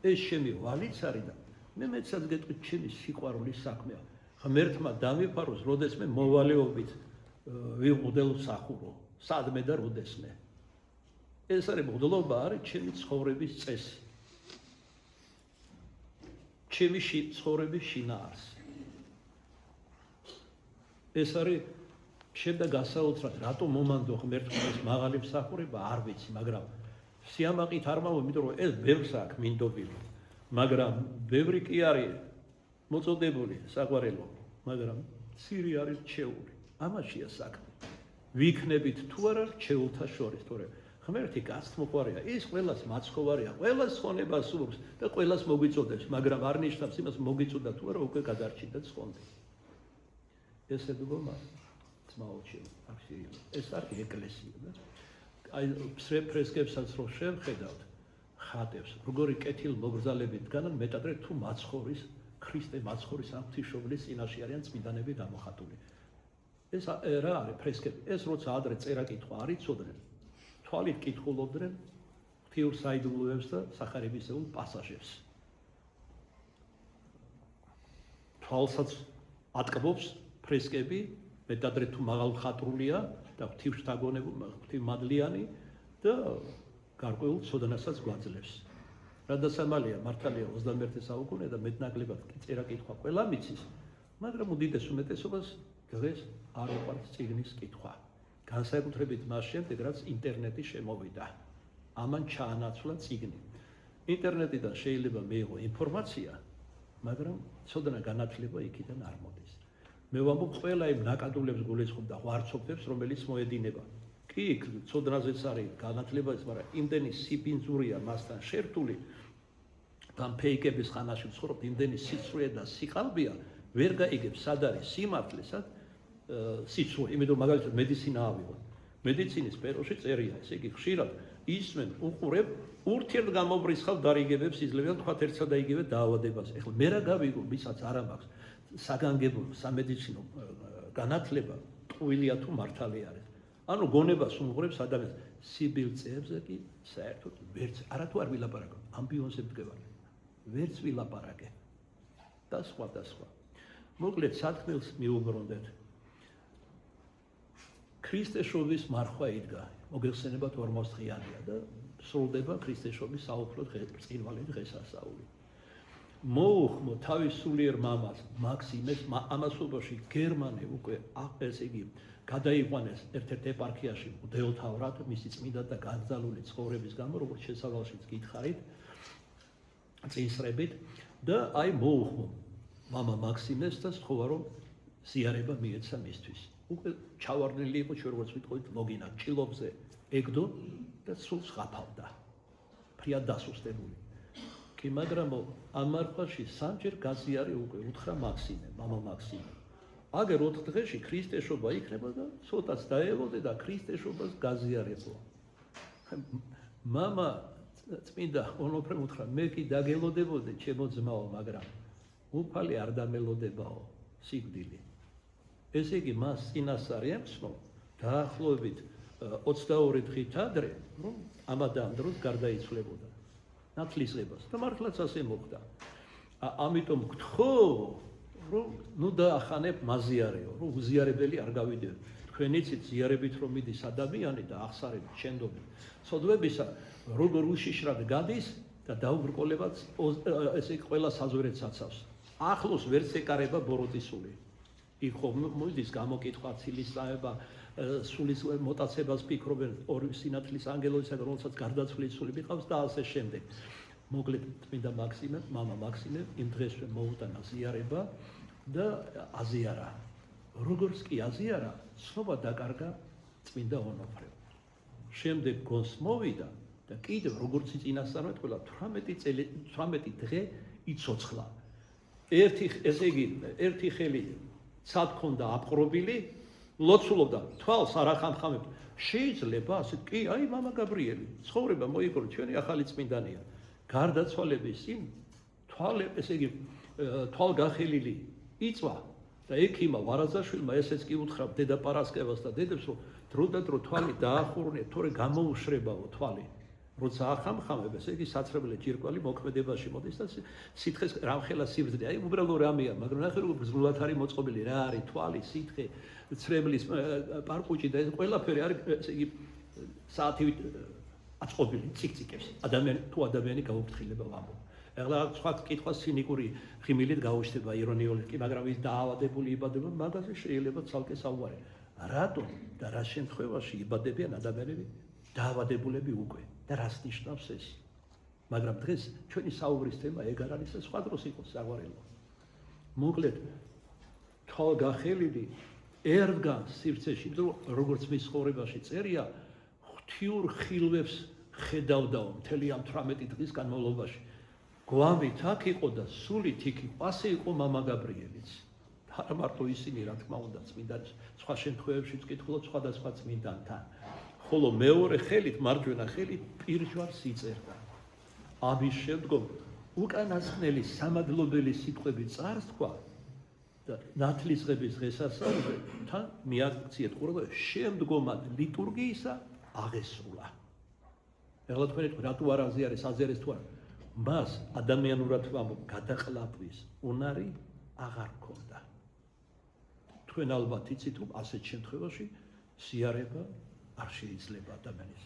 ეს ჩემი ვალიც არის და მე მეცად გეტყვით, ჩემი სიყვარულის საქმეა. ღმერთმა დამიფაროს, როდეს მე მოვალეობით ვიყუდელ სახურო. სადმე და როდესმე. ეს არის მღვდლობა, არის ჩემი ცხოვრების წესი. ჩემი ცხოვრების შინაარსი. ეს არის შენდა გასაოცრად, რატომ მომანდო ღმერთმა ეს მაღალი მსახურება, არ ვიცი, მაგრამ სიამაყით არ მავა, იმიტომ რომ ეს ბევრს აქვს მინდობილი. მაგრამ ბევრი კი არის მოწოდებული საყვარელო, მაგრამ ცირი არის რჩეული. ამაშია საქმე. ვიქნებით თუ არა რჩეულთა შორის, თორემ ღმერთი გასწმოყვარია, ის ყველას მაცხოვარია, ყველას ხონებას სურს და ყველას მოგვიწოდებს, მაგრამ არ ნიშნავს იმას მოგვიწოდა თუ არა უკვე გადარჩინდა ცხონდი. ესე დგომა ძმაოჩი, ეს არის ეკლესია და აი ფრესკებსაც რო შევხედავთ, ხატებს, როგორი კეთილ მოგზალებით დგანან, მეტადრე თუ მაცხოვრის, ქრისტე მაცხოვრის ამ ღვთისმშობლის წინაშე არიან წმინდანები გამოხატული. ეს რა არის ფრესკები? ეს როცა ადრე წერა-კითხვა არ იცოდნენ, თვალით კითხულობდნენ ღვთიურ საიდუმლოებს და სახარებისეულ პასაჟებს. თვალსაც ატკბობს ფრესკები, მეტადრე თუ მაღალხატრულია და ღვთივმადლიანი და გარკვეულ ცოდნასაც გვაძლევს. რადასამალია მართალია 21 საუკუნე და მეტნაკლებად წერა-კითხვა ყველა მიცის, მაგრამ უდიდეს უმეტესობას დღეს არ უყვართ წიგნის კითხვა. განსაკუთრებით მას შემდეგ, რაც ინტერნეტი შემოვიდა. ამან ჩაანაცვლა წიგნი. ინტერნეტიდან შეიძლება მიიღო ინფორმაცია, მაგრამ ცოდნა განათლება იქიდან არ მოდის. მე ვამბობ, ყველა იმ ნაკადულებს გულისხმობ და ვარცობებს, რომელიც მოედინება. კი, ცოდნაზეც არის განათლებაც, მაგრამ იმდენი სიბინძურია მასთან შერთული, თან ფეიკების ხანაში ვცხოვრობთ, იმდენი სიცრუე და სიყალბია, ვერ გაიგებს სად არის სიმართლე, სად სიცრუე, იმიტომ მაგალითად მედიცინა ავიღოთ. მედიცინის სფეროში წერია, ესე იგი ხშირად ისმენ უყურებ ურთიერთგამობრისხალ დარიგებებს იძლევა თქვათ ერთსა და იგივე დაავადებას. ეხლა მე რა გავიგო, ვისაც არ მაქვს საგანგებო სამედიცინო განათლება, ტყუილია თუ მართალი არის. ანუ გონებას უმღვრებს ადამიანს, სიბილწეებზე კი საერთოდ ვერც არათუ არ ვილაპარაკო, ამბიონზე ვდგევარ. ვერც ვილაპარაკე. და სხვა და სხვა. მოკლედ სათქმელს მიუბრუნდეთ. ქრისტეშობის მარხვა იდგა. მოგეხსენებათ 40 დღიანია და სრულდება ქრისტეშობის საუფლო წინვალი დღესასწაული. მოუხმო თავის სულიერ მამას მაქსიმეს ამასობაში გერმანე უკვე ესე იგი გადაიყვანეს ერთ-ერთ ეპარქიაში მღვდელთავრად მისი წმინდა და განძალული ცხოვრების გამო, როგორც შესავალშიც გითხარით, წინსრებით და აი მოუხმო მამა მაქსიმეს და სხვა რომ ზიარება მიეცა მისთვის. უკვე ჩავარდნილი იყო ჩვენ როგორც ვიტყოდით ლოგინა ჭილობზე ეგდო და სულს ღაფავდა. ფრიად დასუსტებული. კი მაგრამ ამ მარხვაში სამჯერ გაზიარე უკვე უთხრა მაქსიმე, მამა მაქსიმე. აგერ 4 დღეში ქრისტეშობა იქნება და ცოტაც დაელოდე და ქრისტეშობას გაზიარებო. მამა წმინდა ონოფრემ უთხრა, მე კი დაგელოდებოდე ჩემო ძმაო, მაგრამ უფალი არ დამელოდებაო, სიკვდილი. ესე იგი მას წინასწარი ემცნო დაახლოებით 22 დღით ადრე, რომ ამ ადამიანს გარდაიცვლებოდა ნათლისღებას და მართლაც ასე მოხდა. ამიტომ გთხოვ, რომ ნუ დაახანებ მაზიარეო, რომ უზიარებელი არ გავიდეო. თქვენ იცით ზიარებით რომ მიდის ადამიანი და ახსარებით შენდობით. სოდვებისა როგორ უშიშრად გადის და დაუბრკოლებაც ესე იგი ყველა საზღვრებს აცავს. ახლოს ვერც ეკარება ბოროტისული. იქ ხომ მოიდის გამოკითხვა ცილისწავება, სულის მოტაცებას ფიქრობენ ორი სინათლის ანგელოზისაგან, რომელსაც გარდაცვლილის სული მიყავს და ასე შემდეგ. მოკლედ წმინდა მაქსიმე, მამა მაქსიმე იმ დღესვე მოუტანა ზიარება და აზიარა. როგორც კი აზიარა, ცნობა დაკარგა წმინდა ონოფრემ. შემდეგ გონს მოვიდა და კიდევ როგორც წინასწარმეტ ყველა 18 დღე იცოცხლა. ერთი ხელი ცად ქონდა აპყრობილი, ლოცულობდა თვალს არ ახამხამებ. შეიძლება ასე კი, აი მამა გაბრიელი, ცხოვრება მოიგო, ჩვენი ახალი წმინდანია. გარდაცვალების წინ თვალგახელილი იწვა და ექიმა ვარაზაშვილმა ესეც კი უთხრა დედა პარასკევას და დედებს, რომ დრო და დრო თვალი დაახურნე, თორე გამოუშრებაო თვალი. როცა ახამხამებ, ესე იგი საცრებელე ჯირკვალი მოქმედებაში მოდის და სითხეს რამხელა სიბრძნე. აი უბრალო რამეა, მაგრამ ნახე როგორ ბრძნულად არის მოწყობილი, რა არის თვალი, სითხე, ცრებლის პარკუჭი და ეს ყველაფერი არის ესე იგი საათივით აწყობილი ციკციკებს. ადამიანი გაუფრთხილება ვამბობ. ეხლა სხვა კითხვა სინიკური ღიმილით გაუჩნდება ირონიული კი, მაგრამ ის დაავადებული იბადება, მაგაზე შეიძლება ცალკე საუბარი. რატომ და რა შემთხვევაში იბადებიან ადამიანები დაავადებულები უკვე და რას ნიშნავს ეს? მაგრამ დღეს ჩვენი საუბრის თემა ეგ არ არის და სხვა დროს იყოს საგვარელო. მოკლედ თვალგახელილი ერდგა სივრცეში, როგორც მის ცხოვრებაში წერია, ღვთიურ ხილვებს ხედავდაო მთელი ამ 18 დღის განმავლობაში. გვამით აქ იყო და სულით იქ იყო, ასე იყო მამა გაბრიელიც. არა მარტო ისინი, რა თქმა უნდა, წმინდანის სხვა შემთხვევებშიც კითხულობ სხვადასხვა წმინდანთან. ხოლო მეორე ხელით, მარჯვენა ხელით პირჯვარს იწერდა. ამის შემდგომ უკანასკნელი სამადლობელი სიტყვები წარსქვა და ნათლისღების დღესასწაულზე თან მიაქციეთ ყურადღება შემდგომად ლიტურგიისა აღესრულა. ეხლა თქვენ რატო არ აზიარეს, აზიარეს თუ არა? მას ადამიანურად ვამბობ, გადაყლაპვის უნარი აღარ ქონდა. თქვენ ალბათ იცით, რომ ასეთ შემთხვევაში ზიარება არ შეიძლება ადამიანის.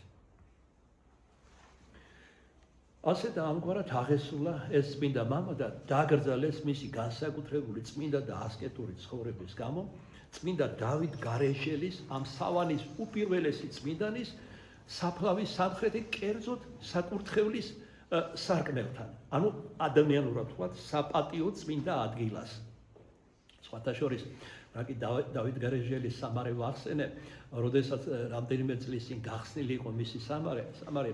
ასე და ამგვარად აღესრულა ეს წმინდა მამა და დაგრძალეს მისი განსაკუთრებული წმინდა და ასკეტური ცხოვრების გამო წმინდა დავით გარეშელის ამ სავანის უპირველესი წმინდანის საფლავის სამხრეთით კერძოდ საკურთხევლის სარკმელთან. ანუ ადამიანურად ვთქვათ, საპატიო წმინდა ადგილას. სხვათა შორის, რაკი დავით გარეჟელის სამარე ვახსენე, როდესაც რამდენიმე წლის წინ გახსნილი იყო მისი სამარე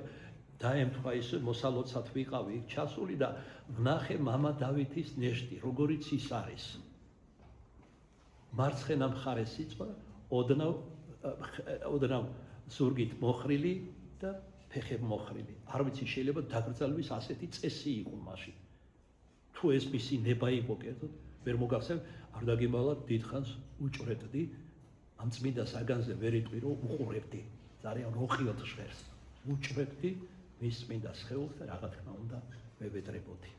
დაემთხვა ის მოსალოცად ვიყავი იქ ჩასული და ვნახე მამა დავითის ნეშტი, როგორიც ის არის. მარცხენა მხარეს იწვა, ოდნავ ზურგით მოხრილი და ფეხებ მოხრილი. არ ვიცი, შეიძლება დაკრძალვის ასეთი წესი იყო მაშინ. თუ ეს მისი ნება იყო კერძოდ, ვერ მოგახსენებ, არ დაგიმალოთ დიდხანს უჭრეთდი, ამ წმინდა საგანზე ვერ იტყვი, რომ უყურებდი. ძალიან როხიოდ ჟღერს. უჭრეთდი მის წმინდა სხეულს და რა თქმა უნდა ვებედრებოდი.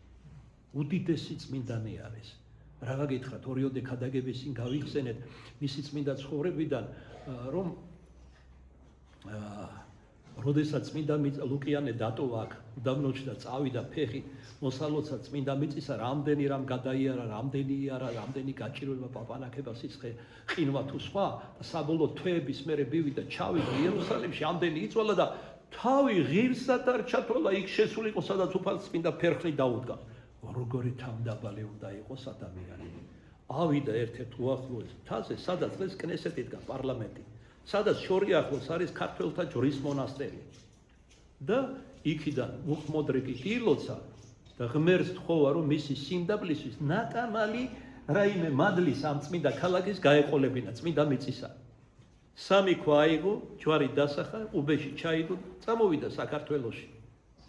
უდიდესი წმინდანი არის. რა გითხრათ, ორიოდე ქადაგების წინ გავიხსენეთ მისი წმინდა ცხოვრებიდან, რომ როდესაც წმინდა ლუკიანე დატოვა აქ უდაბნოში და წავიდა ფეხით მოსალოცად წმინდა მიწისა, რამდენი რამ გადაიარა, რამდენი გაჭირვება პაპანაკება სიცხე ყინვა თუ სხვა და საბოლოო თვეების მერე მივიდა ჩავიდა იერუსალიმში, ამდენი იწვალა და თავი ღირსად არ ჩათვალა იქ შესულიყო, სადაც უფალს წმინდა ფერხლი დაუდგა. როგორი თავდაბალი უნდა იყოს ადამიანი. ავიდა ერთ-ერთ უახლოეს მთაზე, სადაც დღეს კნესეთი დგას, პარლამენტი. სადაც შორი ახლოს არის ქართველთა ჯვრის მონასტერი. და იქიდან უხმოდრიკით ილოცა და ღმერთს თხოვა, რომ მისი სიმდაბლისთვის ნატამალი რაიმე მადლის ამ წმინდა ქალაქის გაეყოლებინა, წმინდა მიწისა. სამი ქვა აიღო, ჯვარი დასახა, უბეში ჩაიგო, წამოვიდა საქართველოში.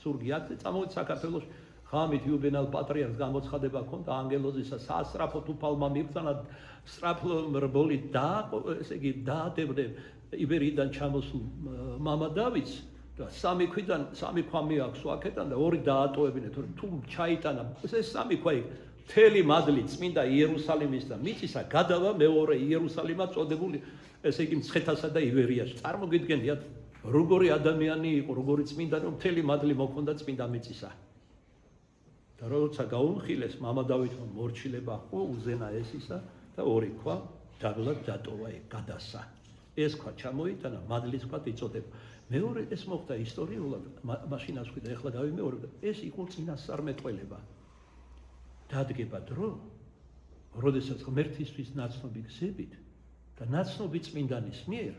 ზურგი აქ წამოვიდა საქართველოში. ღამით იუბენალ პატრიარქს გამოცხადება ჰქონდა ანგელოზისა, სასწრაფოდ უფალმა მიბრძანა, სწრაფო რბოლი ესე იგი დაადევნე იბერიდან ჩამოსულ მამა დავითს და სამი ქვა მიაქვს აქედან და ორი დაატოვებინეთ, თუ ჩაიტანა ეს სამი ქვა მთელი მადლი წმინდა იერუსალიმის და მიწისა გადავა მეორე იერუსალიმად წოდებული, ესე იგი მცხეთასა და ივერიაში. წარმოგიდგენიათ, როგორი ადამიანი იყო, როგორი წმინდანი, რომ მთელი მადლი მოქონდა წმინდა მიწისა. და როცა გაუნხილეს მამა დავითმა მორჩილება უზენა ესისა და ორი ქვა დაბლად დატოვა გადასა. ეს ქვა ჩამოიტანა, მადლის ქვად იწოდება. მეორე ეს მოხდა ისტორიულად, მაშინაც ვქიდა, ეხლა გავიმეორებ, ეს იყო წინასწარმეტყველება. დადგება დრო, როდესაც ღმერთისთვის ნაცნობი გზებით და ნაცნობი წმინდანის მიერ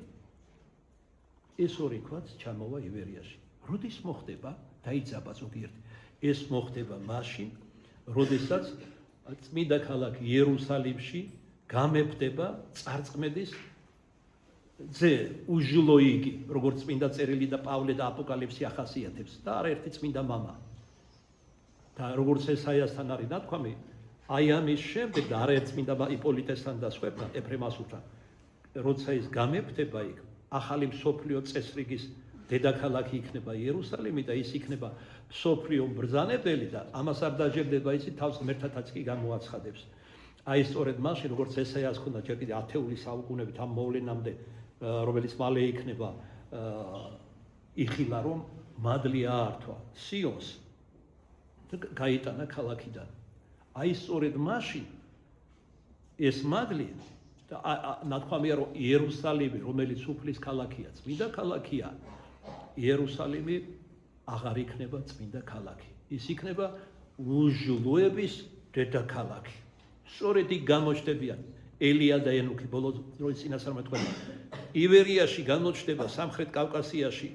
ეს ორი ქვაც ჩამოვა ივერიაში. როდის მოხდება? დაიძაბა ზოგიერთი. ეს მოხდება მაშინ, როდესაც წმინდა ქალაქ იერუსალიმში გამეფდება წარწმედის ძე უჟლოიგი, როგორც წმინდა წერილი და პავლე და აპოკალიფსი ახასიათებს და არაერთი წმინდა მამა. და როგორც ესაიასთან არის ნათქვამი, აი ამის შემდეგ და არაერთ წმინდა იპოლიტესთან და სხვებთან, ეფრემასულთან, როცა ის გამეფდება იქ, ახალი მსოფლიო წესრიგის დედაქალაქი იქნება იერუსალიმი და ის იქნება მსოფლიო მბრძანებელი და ამას არ დაჯერდება ისი თავს ღმერთთაც კი გამოაცხადებს. აი სწორედ მაშინ, როგორც ესაიას ჰქონდა ჯერ კიდე ათეული საუკუნეებით ამ მოვლენამდე, რომელიც მალე იქნება, იხილა რომ მადლი აართვა სიონს და გაიტანა ქალაქიდან. აი სწორედ მაშინ ეს მადლი და ნათქვამია, რომ იერუსალიმი, რომელიც უფლის ქალაქია, წმინდა ქალაქია, იერუსალიმი აღარ იქნება წმინდა ქალაქი. ის იქნება უჟლოების დედაქალაქი. სწორედ იქ გამოჩნდებიან ელია და ენოქი, ბოლოს დროის წინასწარმეტყველი. ივერიაში გამოჩნდება სამხრეთ კავკასიაში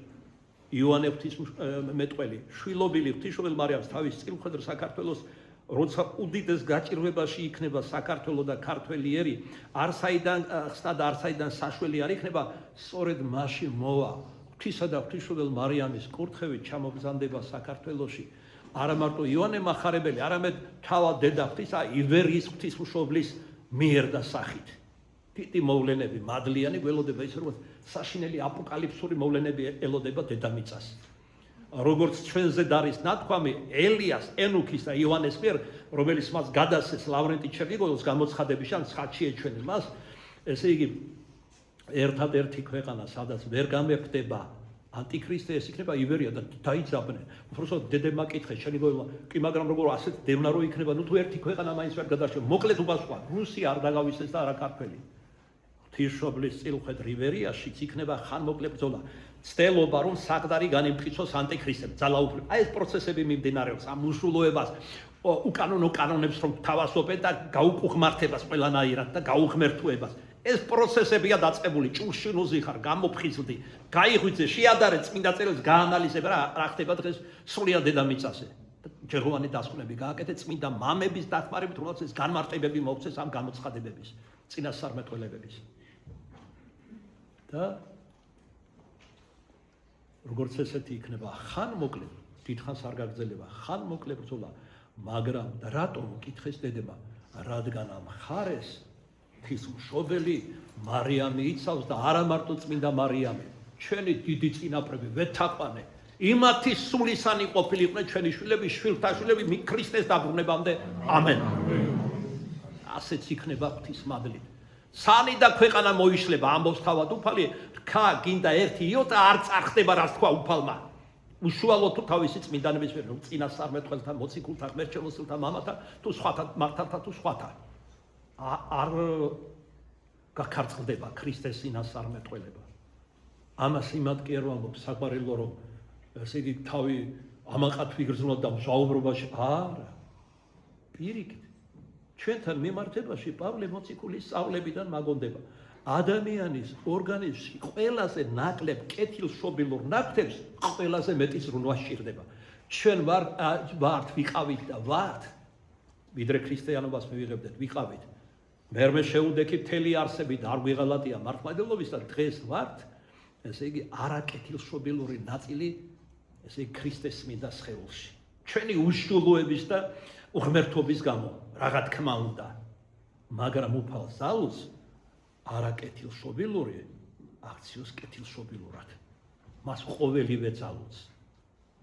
იოანე ღვთისმეტყველი, შვილობილი ღვთისმშობელ მარიამს თავის წილმხედრ საქართველოს, როცა უდიდეს გაჭირვებაში იქნება საქართველო და ქართველი ერი, არსაიდან ხსნა და არსაიდან საშველი არ იქნება, სწორედ მაშინ მოვა ღვთისა და ღვთისმშობელ მარიამის კურთხევით ჩამოგზანდება საქართველოში. არა მარტო იოანე მახარებელი, არამედ თავად დედა ღვთისა, ივერიის ღვთისმშობლის მიერ და სახით. თითი მოვლენები მადლიანი გველოდება, ისე როგორც საშინელი აპოკალიფსური მოვლენები ელოდება დედამიწას. როგორც ჩვენზე არის ნათქვამი ელიას, ენუქის და იოანეს მიერ, რომელიც მას გადასცეს ლავრენტი ჩერნიგოველს გამოცხადების ან ხატში ეჩვენენ მას, ესე იგი ერთადერთი ქვეყანა, სადაც ვერ გამეფდება ანტიქრისტე, ეს იქნება ივერია და დაიძაბნენ. უბრალოდ დედება კითხეს ჩერნიგოველმა, კი მაგრამ როგორ ასეთ დევნა რო იქნება, ნუ თუ ერთი ქვეყანა მაინც ვერ გადარჩება, მოკლედ უბასვა, რუსია არ დაგავიწყდეს და არა ქართველი. ღვთისმშობლის წილხვედ რივერიაშიც იქნება ხანმოკლე ბრძოლა. ცდილობა რომ საყდარი განიმტკიცოს ანტიქრისტემ. ძალაუფლება. აი ეს პროცესები მიმდინარეობს ამ უშულოებას, უკანონო კანონებს რომ თავასობენ და გაუკუღმართებას ყველანაირად და გაუღმერთოებას. ეს პროცესებია დაწყებული, ჭურშინუზი ხარ, გამოფხიზლდი, გაიღვიძე, შეადარე წმინდა წერილს, გაანალიზებ რა ხდება დღეს სრულიად დედამიწაზე. ჯეროვანი დასკვნები გააკეთე წმინდა მამების დახმარებით, რომელსაც ეს განმარტებები მოუწეს ამ გამოცხადებების, წინასწარმეტყველებების. და როგორც ესეთი იქნება ხანმოკლე, დიდხანს არ გაგრძელება ხანმოკლე ბრძოლა, მაგრამ და რატომ უკითხეს დედება, რადგან ამ ხარეს ღვთისმშობელი მარიამი იცავს და არა მარტო წმინდა მარიამი, ჩვენი დიდი წინაპრები ვეთაყვანე, იმათი სულისანი ყოფილიყვნენ ჩვენი შვილები, შვილთაშვილები ქრისტეს დაბრუნებამდე. ამენ. ასეც იქნება ღვთისმადლი. სანი და ქვეყანა მოიშლება, ამბობს თავად უფალი, რქა გინდა ერთი იოტა არ წარხდება, რაც თქვა უფალმა. უშუალოდ თუ თავისი წმინდანების მიერ, რომ წინასწარმეტყველთა, მოციქულთა, ღმერთშემოსილთა მამათა, თუ სხვათა, მართალთა თუ სხვათა არ გაქარწყლდება ქრისტეს წინასწარმეტყველება. ამას იმად კი არ ვამბობ, საყვარელო რომ ესე იგი თავი ამაყად ვიგრძნოთ და მჟაუბრობაში არა. პირიქით, ჩვენთან მიმართებაში პავლე მოციქულის სწავლებიდან მაგონდება. ადამიანის ორგანიზმში ყველაზე ნაკლებ კეთილშობილურ ნაკვთებს ყველაზე მეტი ზრუნვა სჭირდება. ჩვენ ვართ ვიყავით და ვართ, ვიდრე ქრისტიანობას მივიღებდეთ, ვიყავით. მერმე შეუდექი მთელი არსებით არ ვიღალატია მართლმადიდებლობის და დღეს ვართ, ესე იგი არაკეთილშობილური ნაწილი, ესე იგი ქრისტეს წმინდა სხეულში. ჩვენი უშულოების და უღმერთობის გამო, რაღა თქმა უნდა, მაგრამ უფალ ზაულს არაკეთილშობილური აქციოს კეთილშობილურად. მას ყოველივე ძალუძს.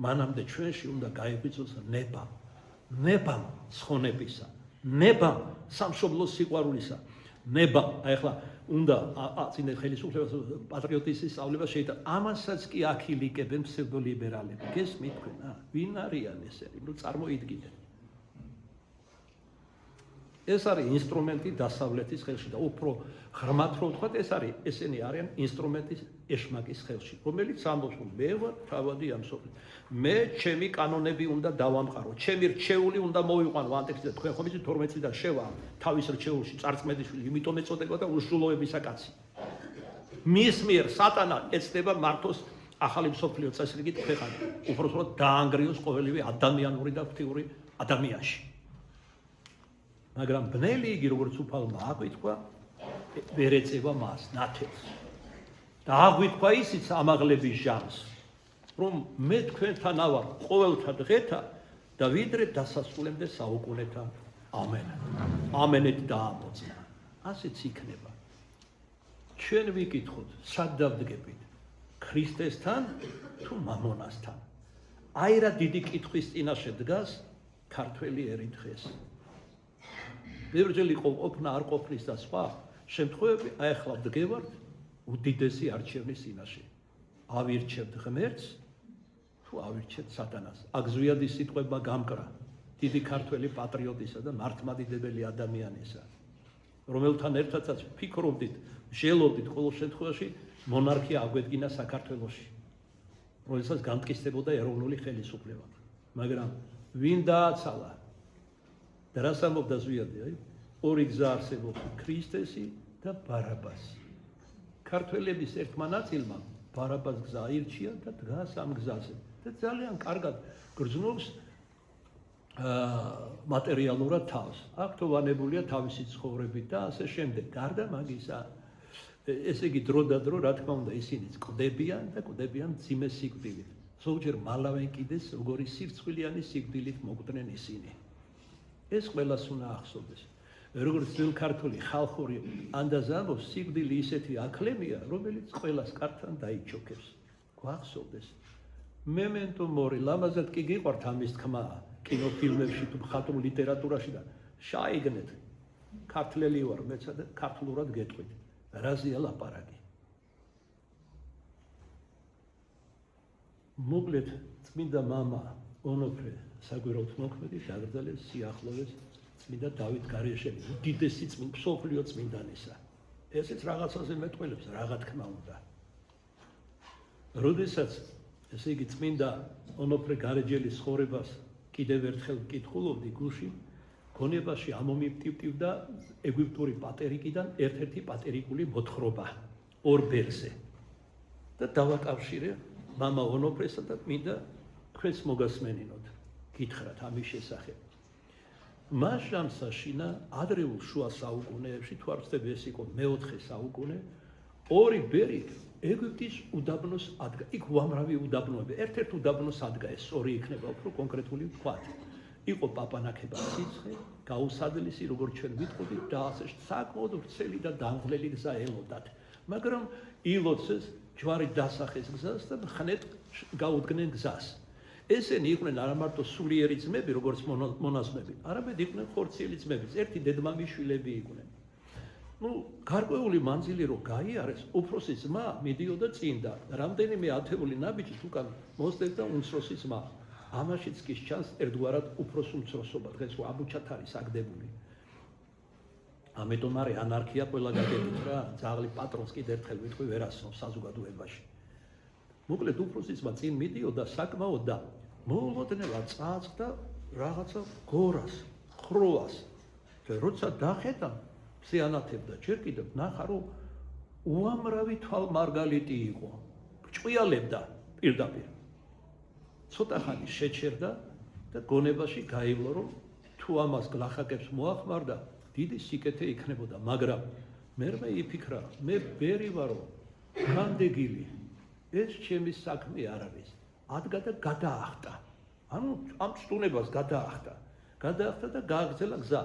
მანამდე ჩვენში უნდა გაიღვიძოს ნებამ ცხონებისა, ნებამ სამშობლოს სიყვარულისა, ნებამ, აი ახლა უნდა აწინეთ ხელისუფლებას პატრიოტიზმის სწავლება შეიძლება, ამასაც კი აქილიკებენ ფსევდოლიბერალები. გესმით თქვენ, ვინ არიან ესენი? ნუ წარმოიდგინეთ. ეს არის ინსტრუმენტი დასავლეთის ხელში და უფრო ღრმად რო ვთქვათ, ესენი არიან ინსტრუმენტის ეშმაკის ხელში, რომელიც ამბობს, რომ მე ვარ თავადი ამ სოფლის. მე ჩემი კანონები უნდა დავამყარო, ჩემი რჩეული უნდა მოვიყვანო ანტიქრისტე. თქვენ ხომ იცით 12 წლიდან შევა თავის რჩეულში წარწმედიშვილი, იმიტომ ეწოდება და უშულოებისა კაცი. მის მიერ სატანა ეცდება მართოს ახალი მსოფლიო წესრიგით ქვეყანა, უпростоროდ დაანგრიოს ყოველივე ადამიანური და ღვთიური ადამიანში. მაგრამ ბნელი იგი როგორც უფალმა აღვიქვა, ვერ ეწევა მას ნათელს. და აღვიქვა ისიც ამაღლების ჟამს, რომ მე თქვენთან ავარ ყოველთა დღეთა და ვიდრე დასასრულემდე საუკუნეთა. ამენ. ამენით დაამოწმა. ასეც იქნება. ჩვენ ვიკითხოთ, სად დავდგებით? ქრისტესთან თუ მამონასთან? აი რა დიდი კითხვის წინაშე დგას ქართველი ერი დღეს. ბევრჯერ იყო ყოფნა არ ყოფნის და სხვა შემთხვევები, აი ახლა ვდგევართ უდიდესი არჩევნის წინაშე. ავირჩევთ ღმერთს თუ ავირჩევთ სატანას. აქ ზვიადის სიტყვებმა გამკრა დიდი ქართველი პატრიოტისა და მართლმადიდებელი ადამიანისა, რომელთან ერთადაც ფიქრობდით, ჟელობდით ყოველ შემთხვევაში მონარქია აგვედგინა საქართველოში, როდესაც განმტკიცდებოდა ეროვნული ხელისუფლება. მაგრამ ვინ დააცალა? და რას ამბობდა ზვიადი? ორი გზა არსებობს, ქრისტესი და ბარაბასი. ქართველების ერთმა ნაწილმა ბარაბას გზა აირჩია და დგას ამ გზაზე და ძალიან კარგად გრძნობს მატერიალურად თავს. აქ თოვანებულია თავისი ცხოვრებით და ასე შემდეგ. გარდა მაგისა, ესე იგი დრო და დრო, რა თქმა უნდა, ისინიც კვდებიან და კვდებიან მძიმე სიკვდილით. ზოგჯერ მალავენ კიდეს როგორი სირცხვილიანი სიკვდილით მოკვდნენ ისინი. ეს ყველას უნდა ახსოვდეს. როგორც ძველ ქართული ხალხური ანდაზა ამბობს, სიკვდილი ისეთი აკლემია, რომელიც ყველას კართან დაიჩოქებს. გვახსოვდეს. მემენტო მორი, ლამაზად კი გიყვართ ამის თქმა, კინოფილმებში თუ მხატვრულ ლიტერატურაში და შაიგნეთ. ქართლელი ვარ მეცა და ქართლურად გეტყვით. რაზეა ლაპარაკი? მოკლედ, წმინდა მამა ონოფრე საგვირაოდ მოქმედი დაკრძალეს სიახლოვეს წმინდა დავით გარეშელი, უდიდესი მსოფლიო წმინდანისა. ესეც რაღაცაზე მეტყველებს, რა თქმა უნდა. როდესაც ესე იგი წმინდა ონოფრე გარეჯელის ცხოვრებას კიდევ ერთხელ ვკითხულობდი გულში, გონებაში ამომივტივტივდა ეგვიპტური პატერიკიდან ერთ-ერთი პატერიკული მოთხრობა ორ ბერზე და დავაკავშირე მამა ონოფრესა და მინდა თქვენს მოგასმენინოთ, გითხრათ ამის შესახებ. მას ჟამსაშინა ადრეულ შუა საუკუნეებში, თუ არ ვცდები ეს იყო მეოთხე საუკუნე, ორი ბერი ეგვიპტის უდაბნოს ადგა, იქ უამრავი უდაბნოები, ერთ-ერთ უდაბნოს ადგა, ეს ორი იქნება უფრო კონკრეტული ვთქვათ. იყო პაპანაკება სიცხე, გაუსადლისი, როგორც ჩვენ ვიტყოდით და ასე საკმაოდ ვრცელი და დამღლელი გზა ელოდათ. მაგრამ ილოცეს ჯვარი დასახეს გზას და ხნეთ გაუდგნენ გზას. ესენი იყვნენ არა მარტო სულიერი ძმები, როგორც მონაზვნები, არამედ იყვნენ ხორციელი ძმებიც, ერთი დედმამიშვილები იყვნენ. გარკვეული მანძილი რო გაიარეს, უფროსი ძმა მიდიოდა წინ და რამდენიმე ათეული ნაბიჯით უკან მოსდევდა უმცროსი ძმა. ამაშიც კი ჩანს ერთგვარად უფროს უმცროსობა, დღეს აბუჩათ არის აგდებული. ამიტომ არის ანარქია ყველა გაგებით რა, ძაღლი პატრონს კიდე ერთხელ ვიტყვი ვერ ასწრებს საზოგადოებაში. მოკლედ უფროსი ძმა წინ მიდიოდა საკმაოდ და მოულოდნელად წააწყდა რაღაცა გორას, ხროას. და როცა დახედა, შეანათებდა, ჯერ კიდევ ნახა რომ უამრავი თვალმარგალიტი იყო. ჭყიალებდა პირდაპირ. ცოტა ხანი შეჩერდა და გონებაში გაივლო რომ თუ ამას გლახაკებს მოახმარდა, დიდი სიკეთე იქნებოდა, მაგრამ მე იფიქრა, მე ბერი ვარო, განდეგილი, ეს ჩემი საქმე არ არის. ადგა და გადაახტა. ანუ ამ სტუნებას გადაახტა და გააგრძელა გზა.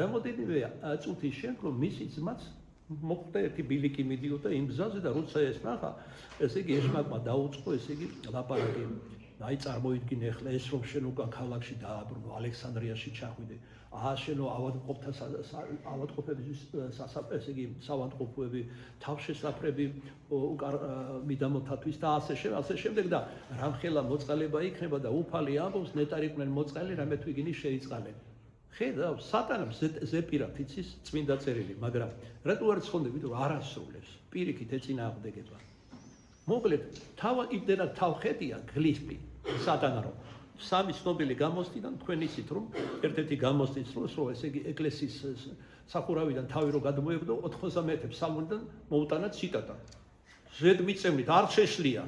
რამოდენიმე წუთის შემდეგ რომ მისი ძმაც მოხვდა ერთი ბილიკი მიდიოდა იმ გზაზე და როცა ეს ნახა, ესე იგი ეშმაკმა დაუწყო, ესე იგი ლაპარაკი. აი წარმოიდგინე ახლა ეს რომ შენ უკან ქალაქში დააბრუნო, ალექსანდრიაში ჩახვიდე, შენო ავადმყოფების ესე იგი სავადმყოფოები, თავშესაფრები მიდამოთათვის და ასე შემდეგ და რამხელა მოწყალება იქნება და უფალი ამბობს, ნეტარიყვნენ მოწყალი, რამე თუ იგინი შეიწყალენ. ხედავ, სატანამ ზეპირად იცის წმინდა წერილი, მაგრამ რატო არ ცხონდები, რომ არ ასრულებს, პირიქით ეწინააღმდეგება. მოკლედ, იმდენად თავხედია გლიფი სატანა რომ სამი ცნობილი გამოსტიდან თქვენ იცით რომ ერთ-ერთი გამოსტის დროს რომ ესე იგი ეკლესიის სახურავიდან თავი რო გადმოებდო 80 მეტრებს სალონიდან მოუტანა ციტატა. ზედმიწევნით არ შეშლია,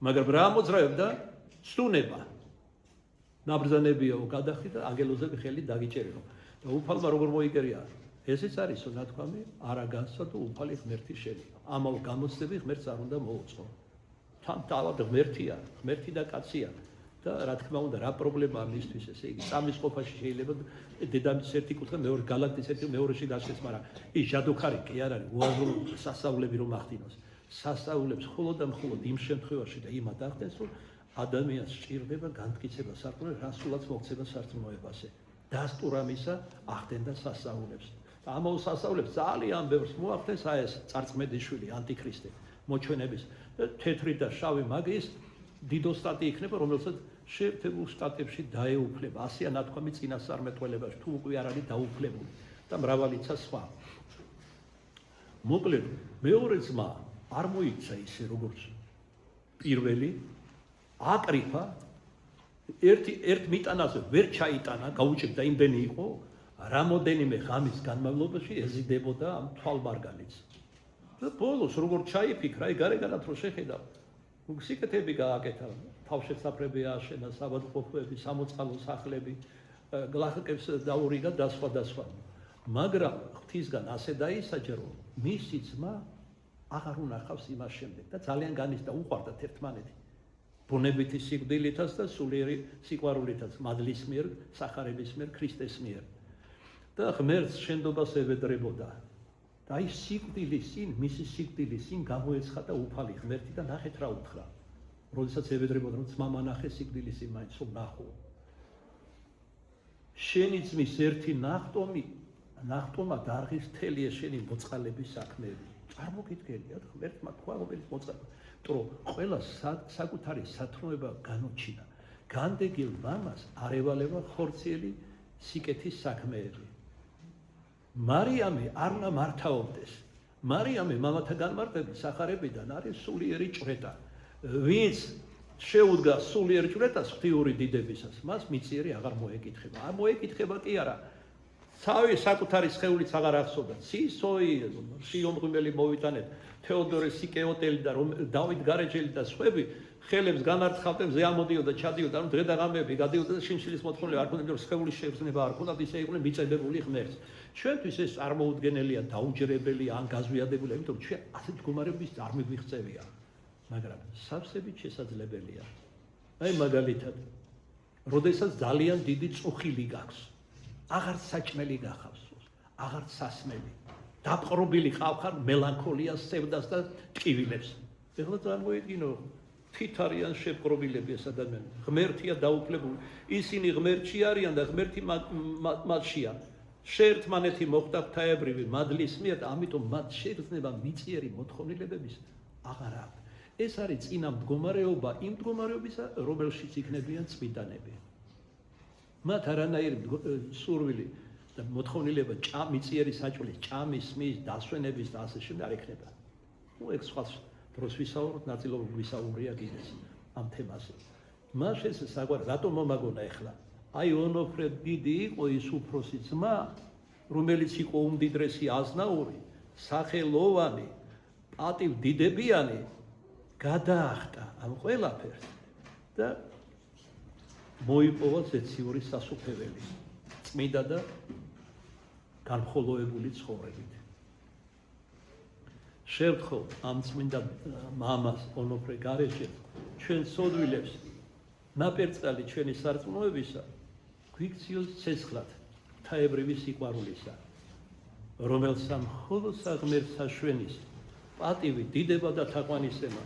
მაგრამ რა მოძრაობდა სტუნება. ნაბრძანებიაო გადახი და ანგელოზები ხელი დაგიჭერიო. და უფალმა როგორ მოიგერია? ესეც არისო ნათქვამი, არა განსადო უფალი ღმერთი შენი. ამავ გამოცდები ღმერთს არ უნდა მოუწყო. თან თავად ღმერთია, ღმერთი და კაცია. და რა თქმა უნდა, რა პრობლემაა მისთვის ესე იგი, წამის ყოფაში შეიძლება დედამიწის ერთი კუთხე, მეორე გალაქტიკის ერთი მეორეში დასვეს, მაგრამ ის ჟადოქარი კი არ არის, უაზრო სასწაულები რომ ახდინოს. სასწაულებს მხოლოდ და მხოლოდ იმ შემთხვევაში და იმად ახდენს, რომ ადამიანს სჭირდება განმტკიცება სარწმუნოებაზე, რასულაც მოქცება სარწმუნოებაზე. დასტურ ამისა ახდენდა სასწაულებს. და ამავ სასწაულებს ძალიან ბევრს მოახდენს ეს წარწმედიშვილი ანტიქრისტე მოჩვენების და თეთრი და შავი მაგიის დიდოსტატი იქნება, რომელსაც შეერთებულ შტატებში დაეუფლება. ასეა ნათქვამი წინასწარმეტყველებაში, თუ უკვე არ არის დაუფლებული და მრავალიცა სხვა. მოკლედ, მეორე ძმა არ მოიქცა ისე როგორც პირველი, აკრიფა ერთ მიტანაზე ვერ ჩაიტანა, გაუჭირდა იმდენი იყო, რამოდენიმე ღამის განმავლობაში ეზიდებოდა ამ თვალმარგალიტს. და ბოლოს როგორ ჩაიფიქრა, გარეგანად რო შეხედა, სიკეთეები გააკეთა, თავშესაფრები ააშენა, სავადმყოფოები, სამოწყალო სახლები, გლახაკებს დაურიგა და სხვა. მაგრამ ღვთისგან ასე დაისაჯა, რომ მისი ძმა აღარ უნახავს იმას შემდეგ და ძალიან განიცდა, უყვარდათ ერთმანეთი. ბუნებითი სიკვდილითაც და სულიერი სიყვარულითაც, მადლის მიერ, სახარების მიერ, ქრისტეს მიერ. და ღმერთს შენდობას ევედრებოდა. და ის სიკვდილის წინ, მისი სიკვდილის წინ გამოეცხადა უფალი ღმერთი და ნახეთ რა უთხრა. როდესაც ევედრებოდა, რომ ძმა მანახე სიკვდილის წინ მაინც რომ ნახო. შენი ძმის ერთი ნახტომა დარღის მთელია შენი მოწყალების საქმეები. წარმოგიდგენიათ, ღმერთმა თქვა, რომელიც მოწყალება. რომ ყველა საკუთარი სათნოება განოჩინა. განდეგილ მამას არ ევალება ხორციელი სიკეთის საქმეები. მარიამი არ უნდა მართავობდეს. მარიამი მამათა განმარტებით სახარებიდან არის სულიერი ჭვრეტა. ვინც შეუდგა სულიერ ჭვრეტას ღვთიური დიდებისას, მას მიწიერი აღარ მოეკითხება. არ მოეკითხება კი არა. თავი საკუთარი სხეულიც აღარ ახსოვდა. ცისოი, შიომღვიმელი მოვიტანეთ, თეოდორე სიკეოტელი და დავით გარეჯელი და სხვები ხელებს განარცხავდნენ, ზე ამოდიოდა, ჩადიოდა, ანუ დღე და ღამეები გადიოდა და შიმშილის მოთხოვნილი არ ქონდა, რომ სხეულის შეგრძნება არ ქონდა, ისე იყვნენ მიწებებული ღმერთს. ჩვენთვის ეს წარმოუდგენელია, დაუჯერებელია, ან გაზვიადებელია, იმიტომ რომ ჩვენ ასეთ მდგომარეობის არ მიგვიღწევია. მაგრამ სავსებით შესაძლებელია. აი მაგალითად, როდესაც ძალიან დიდი წუხილი გაქვს, აღარ საჭმელი გახავს, აღარ სასმელი. დაპყრობილი ხავხარ მელანქოლიას, სევდას და ტკივილებს. ეხლა წარმოიდგინო, თვით არიან შეპყრობილები ეს ადამიანები. ღმერთია დაუფლებული. ისინი ღმერთში არიან და ღმერთი მათშია. შეერთმანეთი მოხდა ღვთაებრივი მადლის მიერ, ამიტომ მათ შეგრძნება მიწიერი მოთხოვნილებების აღარ აქვს. ეს არის წინა მდგომარეობა იმ მდგომარეობისა, რომელშიც იქნებიან წმინდანები. მათ არანაირი სურვილი და მოთხოვნილება მიწიერი საჭმლის, ჭამის, სმის, დასვენების და ასე შემდეგ არ ექნება. ეგ სხვა დროს ვისაუბროთ, ნაწილობრივ ვისაუბრია კიდეც ამ თემაზე. მას ეს საგვარ რატომ მომაგონა ეხლა? აი ონოფრე დიდი იყო ის უფროსი ძმა, რომელიც იყო უმდიდრესი აზნაური, სახელოვანი, პატივდიდებიანი, გადაახტა ამ ყველაფერს და მოიპოვა ზეციური სასუფეველი, წმიდა და განხოლოებული ცხოვრებით. შევთხოვ ამ წმინდა მამას ონოფრე გარეჯეს, ჩვენ სოდვილებს ნაპერწკალი ჩვენი სარწმუნოებისა გვიქციოს ცეცხლად ღვთაებრივი სიყვარულისა, რომელსა მხოლოდ ღმერთს აშვენის პატივი, დიდება და თაყვანისება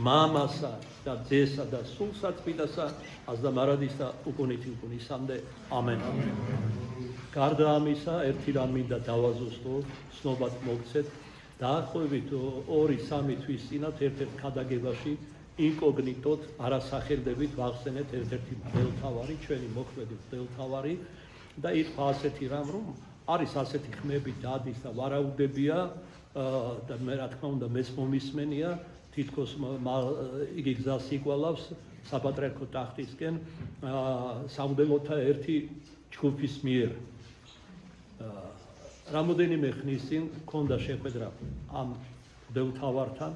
მამასა და ძესა და სულ საწმინდასა, აზდა მარადის და უკუნითი უკუნისამდე. ამენ. გარდა ამისა, ერთი რამ მინდა დავაზუსტო, ცნობად მოგცეთ, დაახლოებით 2-3 თვის წინათ ერთ-ერთ ქადაგებაში ინკოგნიტოდ არასახელდებით ვახსენეთ ერთ-ერთი მღვდელმთავარი, ჩვენი მოქმედი მღვდელმთავარი და ითქვა ასეთი რამ, რომ არის ასეთი ხმები დადის და ვარაუდებია და მე რა თქმა უნდა მეც მომისმენია, თითქოს იგი გზას იკვალავს საპატრიარქო ტახტისკენ სამღვდელოთა ერთი ჯგუფის მიერ. რამოდენიმე ხნის წინ მქონდა შეხვედრა ამ მღვდელმთავართან,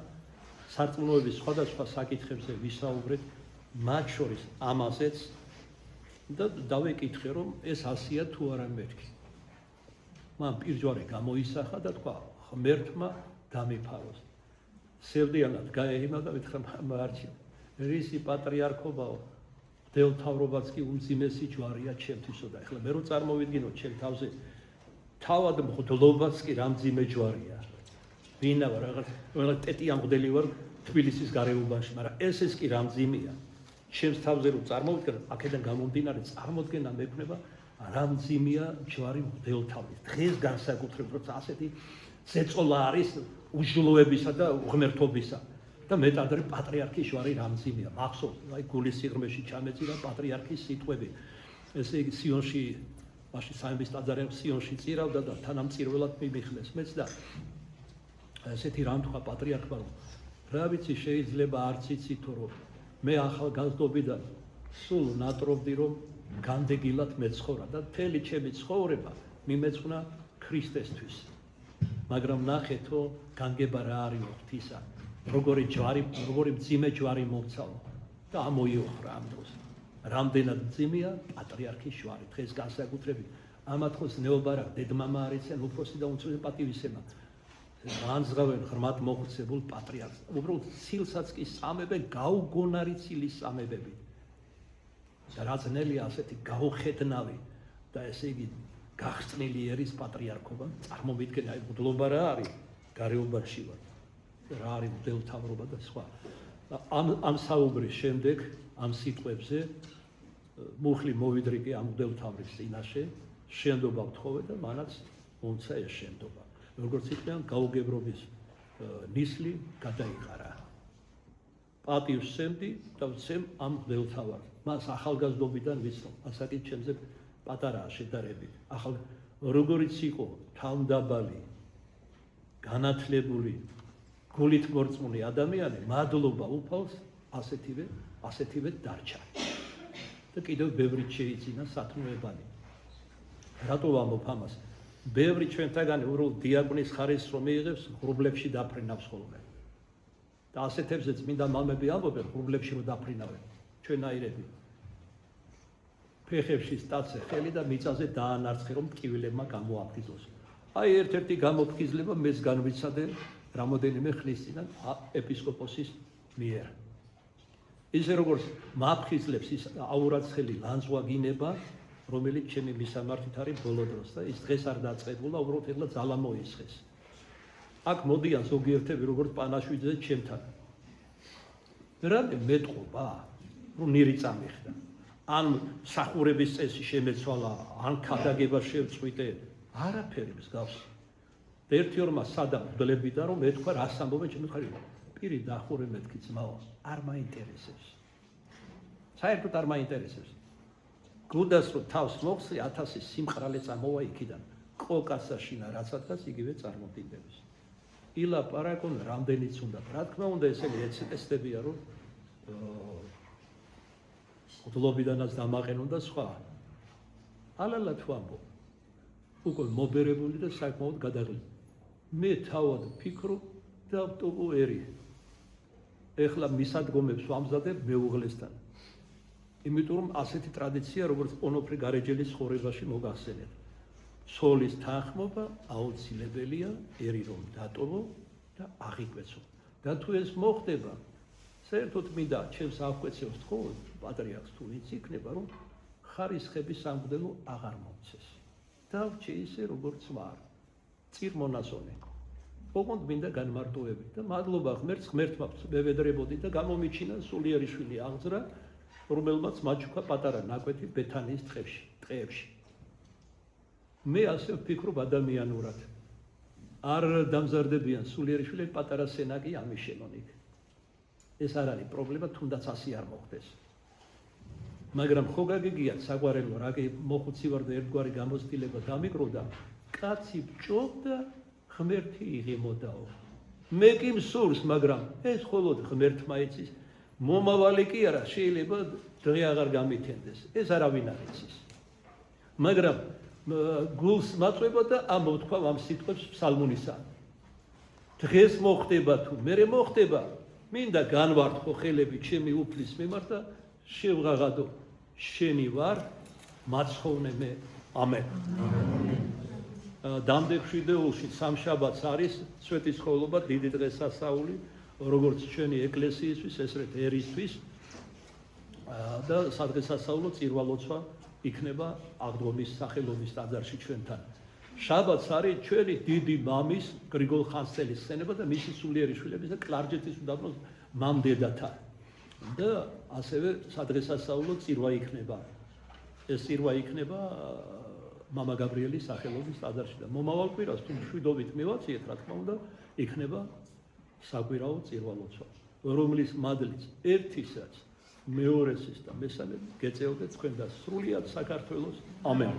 სარწმუნოების სხვადასხვა საკითხებზე ვისაუბრეთ, მათ შორის ამაზეც და დავეკითხე, რომ ეს ასია თუ არა მეთქი. მან პირჯვარი გამოისახა და თქვა, ღმერთმა დამიფაროს. სევდიანად გაეიმა და მითხრა, მარჩილ, რისი პატრიარქობაო, მღვდელმთავრობაც კი უმძიმესი ჯვარია ჩემთვისო და ეხლა მე რო წარმოვიდგინო ჩემ თავზე თავად მღვდლობაც კი რამძიმე ჯვარია. ვინა ვარ, რაღაც ტეტია მღვდელი ვარ თბილისის გარეუბანში, მაგრამ ეს კი რამძიმეა. ჩემს თავზე რო წარმოვიდგინე, აქედან გამომდინარე წარმოდგენა მექნება რამძიმეა ჯვარი მღვდელმთავრის. დღეს განსაკუთრებით როცა ასეთი ზეწოლა არის უჯლოებისა და უღმერთობისა და მეტად პატრიარქის ჯვარი რამძიმეა. მახსოვს, აი გულის სიღრმეში ჩამეწირა პატრიარქის სიტყვები. ესე იგი სიონში მაშინ სამების ტაძარი სიონში წირავდა და თანამწირველად მიმიხნეს მეც და ესეთი რამ თქვა პატრიარქმა, რომ რა ვიცი შეიძლება არც იცითო, რომ მე ახალგაზრდობიდან სულ ნატრობდი, რომ განდეგილად მეცხოვრა და მთელი ჩემი ცხოვრება მიმეწყნა ქრისტესთვის. მაგრამ ნახეთო, განგება რა არის ღვთისა, როგორი მძიმე ჯვარი მომცაო და ამოიოხრა ამ დროს. რამდენად მძიმეა პატრიარქის ჯვარი. დღეს განსაკუთრებით ამათქოს ნეობარა დედმამა არიციან, უფროსი და უმცროსი პატივისცემა. განზღავენ ღრმად მოხუცებულ პატრიარქს. უბრალოდ ცილსაც კი სამებენ გაუგონარი ცილის სამებები. და რაც ნელია ასეთი გაუხედნავი და ესე იგი გახსნილი ერის პატრიარქობა, წარმოვიდგენ, აი მღვდლობა რა არის, გარეუბანში ვარ. რა არის მღვდელმთავრობა და სხვა. ამ საუბრის შემდეგ, ამ სიტყვებზე მუხლი მოვიდრიკე ამ მღვდელმთავრის წინაშე, შენდობა ვთხოვე და მანაც მომცა ეს შენდობა. როგორც იქნებიან გაუგებრობის ნისლი გადაიყარა. პატივს ვცემდი და ვცემ ამ მღვდელმთავარს. მას ახალგაზრდობიდან ვიცნობ, ასაკით ჩემზე პატარაა შედარებით. ახალ როგორიც იყო თავმდაბალი განათლებული, გულით მორწმუნე ადამიანი მადლობა უფალს ასეთივე დარჩა. და კიდევ ბევრი შეიძინა სათნოებანი. რატო ვამბობ ამას? ბევრი ჩვენთაგანი უბრალოდ დიაკონის ხარისხს რომ მიიღებს, ღრუბლებში დაფრინავს ხოლმე. და ასეთებზეც მინდა მამები ამბობენ, ღრუბლებში რომ დაფრინავენ, ჩვენაირები. ფეხებში სტაცე ხელი და მიწაზე დაანარცხე, რომ ტკივილებმა გამოაფხიზოს. აი ერთ-ერთი გამოფხიზლება მეც განვიცადე რამოდენიმე ხნის წინ ეპისკოპოსის მიერ. ისე როგორც მაფხიზლებს ის აურაცხელი ლანძღვაგინება, რომელიც ჩემი მისამართით არის ბოლო დროს და ის დღეს არ დაწყებულა, უბრალოდ ეხლა ძალა მოისხეს. აქ მოდიან ზოგიერთები როგორც პანაშვიძე ჩემთან. რამე მეტყობა, რომ ნირი წამიხდა. ან სახურების წესი შემეცვალა, ან ქადაგება შევწყვიტე, არაფერი მსგავს. და ერთი ორმა სადამ დლებიდა, რომ ეთქვა რას ამბობენ ჩემი ხარით. პირი დახურე მეთქი ძმაო, არ მაინტერესებს. საერთოდ არ მაინტერესებს. გუდას რომ თავს მოხსი 1000 სიმყრალე წამოვა იქიდან. ყოკასაშინა რაცაც იგივე წარმოდინდებს. ილაპარაკონ რამდენიც უნდა. რა თქმა უნდა ესენი ეცეტესდებია რომ ოდლობიდანაც დამაყენონ და სხვა. ალალა თუ ამბობ. უკვე მობერებული და საკმაოდ გადაღლილი. მე თავად ვფიქრობ და ვტოვო ერი. ეხლა მისადგომებს ვამზადებ მეუღლესთან. იმიტომ რომ ასეთი ტრადიცია როგორც ონოფრე გარეჯელის ცხოვრებაში მოგახსენეთ. სოლის თანხმობა აუცილებელია ერი რომ დატოვო და აღიკვეცო. და თუ ეს მოხდება, საერთოდ მინდა ჩემს აღკვეცებს თქო, პატრიარქს თუ ვინც იქნება, რომ ხარისხების სამგდელო აღარ მომცეს. დავჭე ისე როგორც ვარ. წირმონაზონე. ოღონდ მინდა განმარტოები და მადლობა ღმერთმა მევედრებოდი და გამომიჩინა სულიერი შვილი აღძრა, რომელმაც მაჩუქა პატარა ნაკვეთი ბეთანიის ტყეებში. მე ასე ვფიქრობ ადამიანურად. არ დამზარდებიან სულიერი შვილები პატარა სენაკი ამიშენონ იქ. ეს არ არის პრობლემა, თუნდაც ასე არ მოხდეს. მაგრამ ხო გაგიგიათ საგვარელო რა მოხუცი ვარ და ერთგვარი გამოცდილება დამიკროდა, კაცი ბჭობდა ღმერთი იღიმოდაო. მე კი მსურს, მაგრამ ეს მხოლოდ ღმერთმა იცის. მომავალი კი არა, შეიძლება დღე აღარ გამითენდეს. ეს არავინ არ იცის. მაგრამ გულს მაწვება და ამბობ თქვა ამ სიტყვებს ფსალმუნისა. დღეს მოხდება თუ მერე მოხდება, მინდა განვარტყო ხელები ჩემი უფლის მიმართ და შევღაღადო, შენი ვარ, მაცხოვნე მე. ამენ. დამდეგ შვიდეულში სამშაბათს არის სვეტიცხოვლობა, დიდი დღესასწაული, როგორც ჩვენი ეკლესიისთვის, ესრეთ ერისთვის და სადღესასწაულო წირვალოცვა იქნება აღდგომის სახელობის ტაძარში ჩვენთან. შაბათს არის ჩვენი დიდი მამის გრიგოლ ხანძთელის ხსენება და მისი სულიერი შვილების და კლარჯეთის უდაბნოს მამდედათა. და ასევე სადღესასწაულო წირვა იქნება. ეს წირვა იქნება მამა გაბრიელის სახელობის ტაძარში და მომავალ კვირას თუ მშვიდობით მივაციეთ, რა თქმა უნდა, იქნება საკვირაო წირვალოცვა, რომლის მადლიც ერთისაც, მეორესის და მესამე გეწეოდეთ თქვენ და სრულიად საქართველოს. ამენ.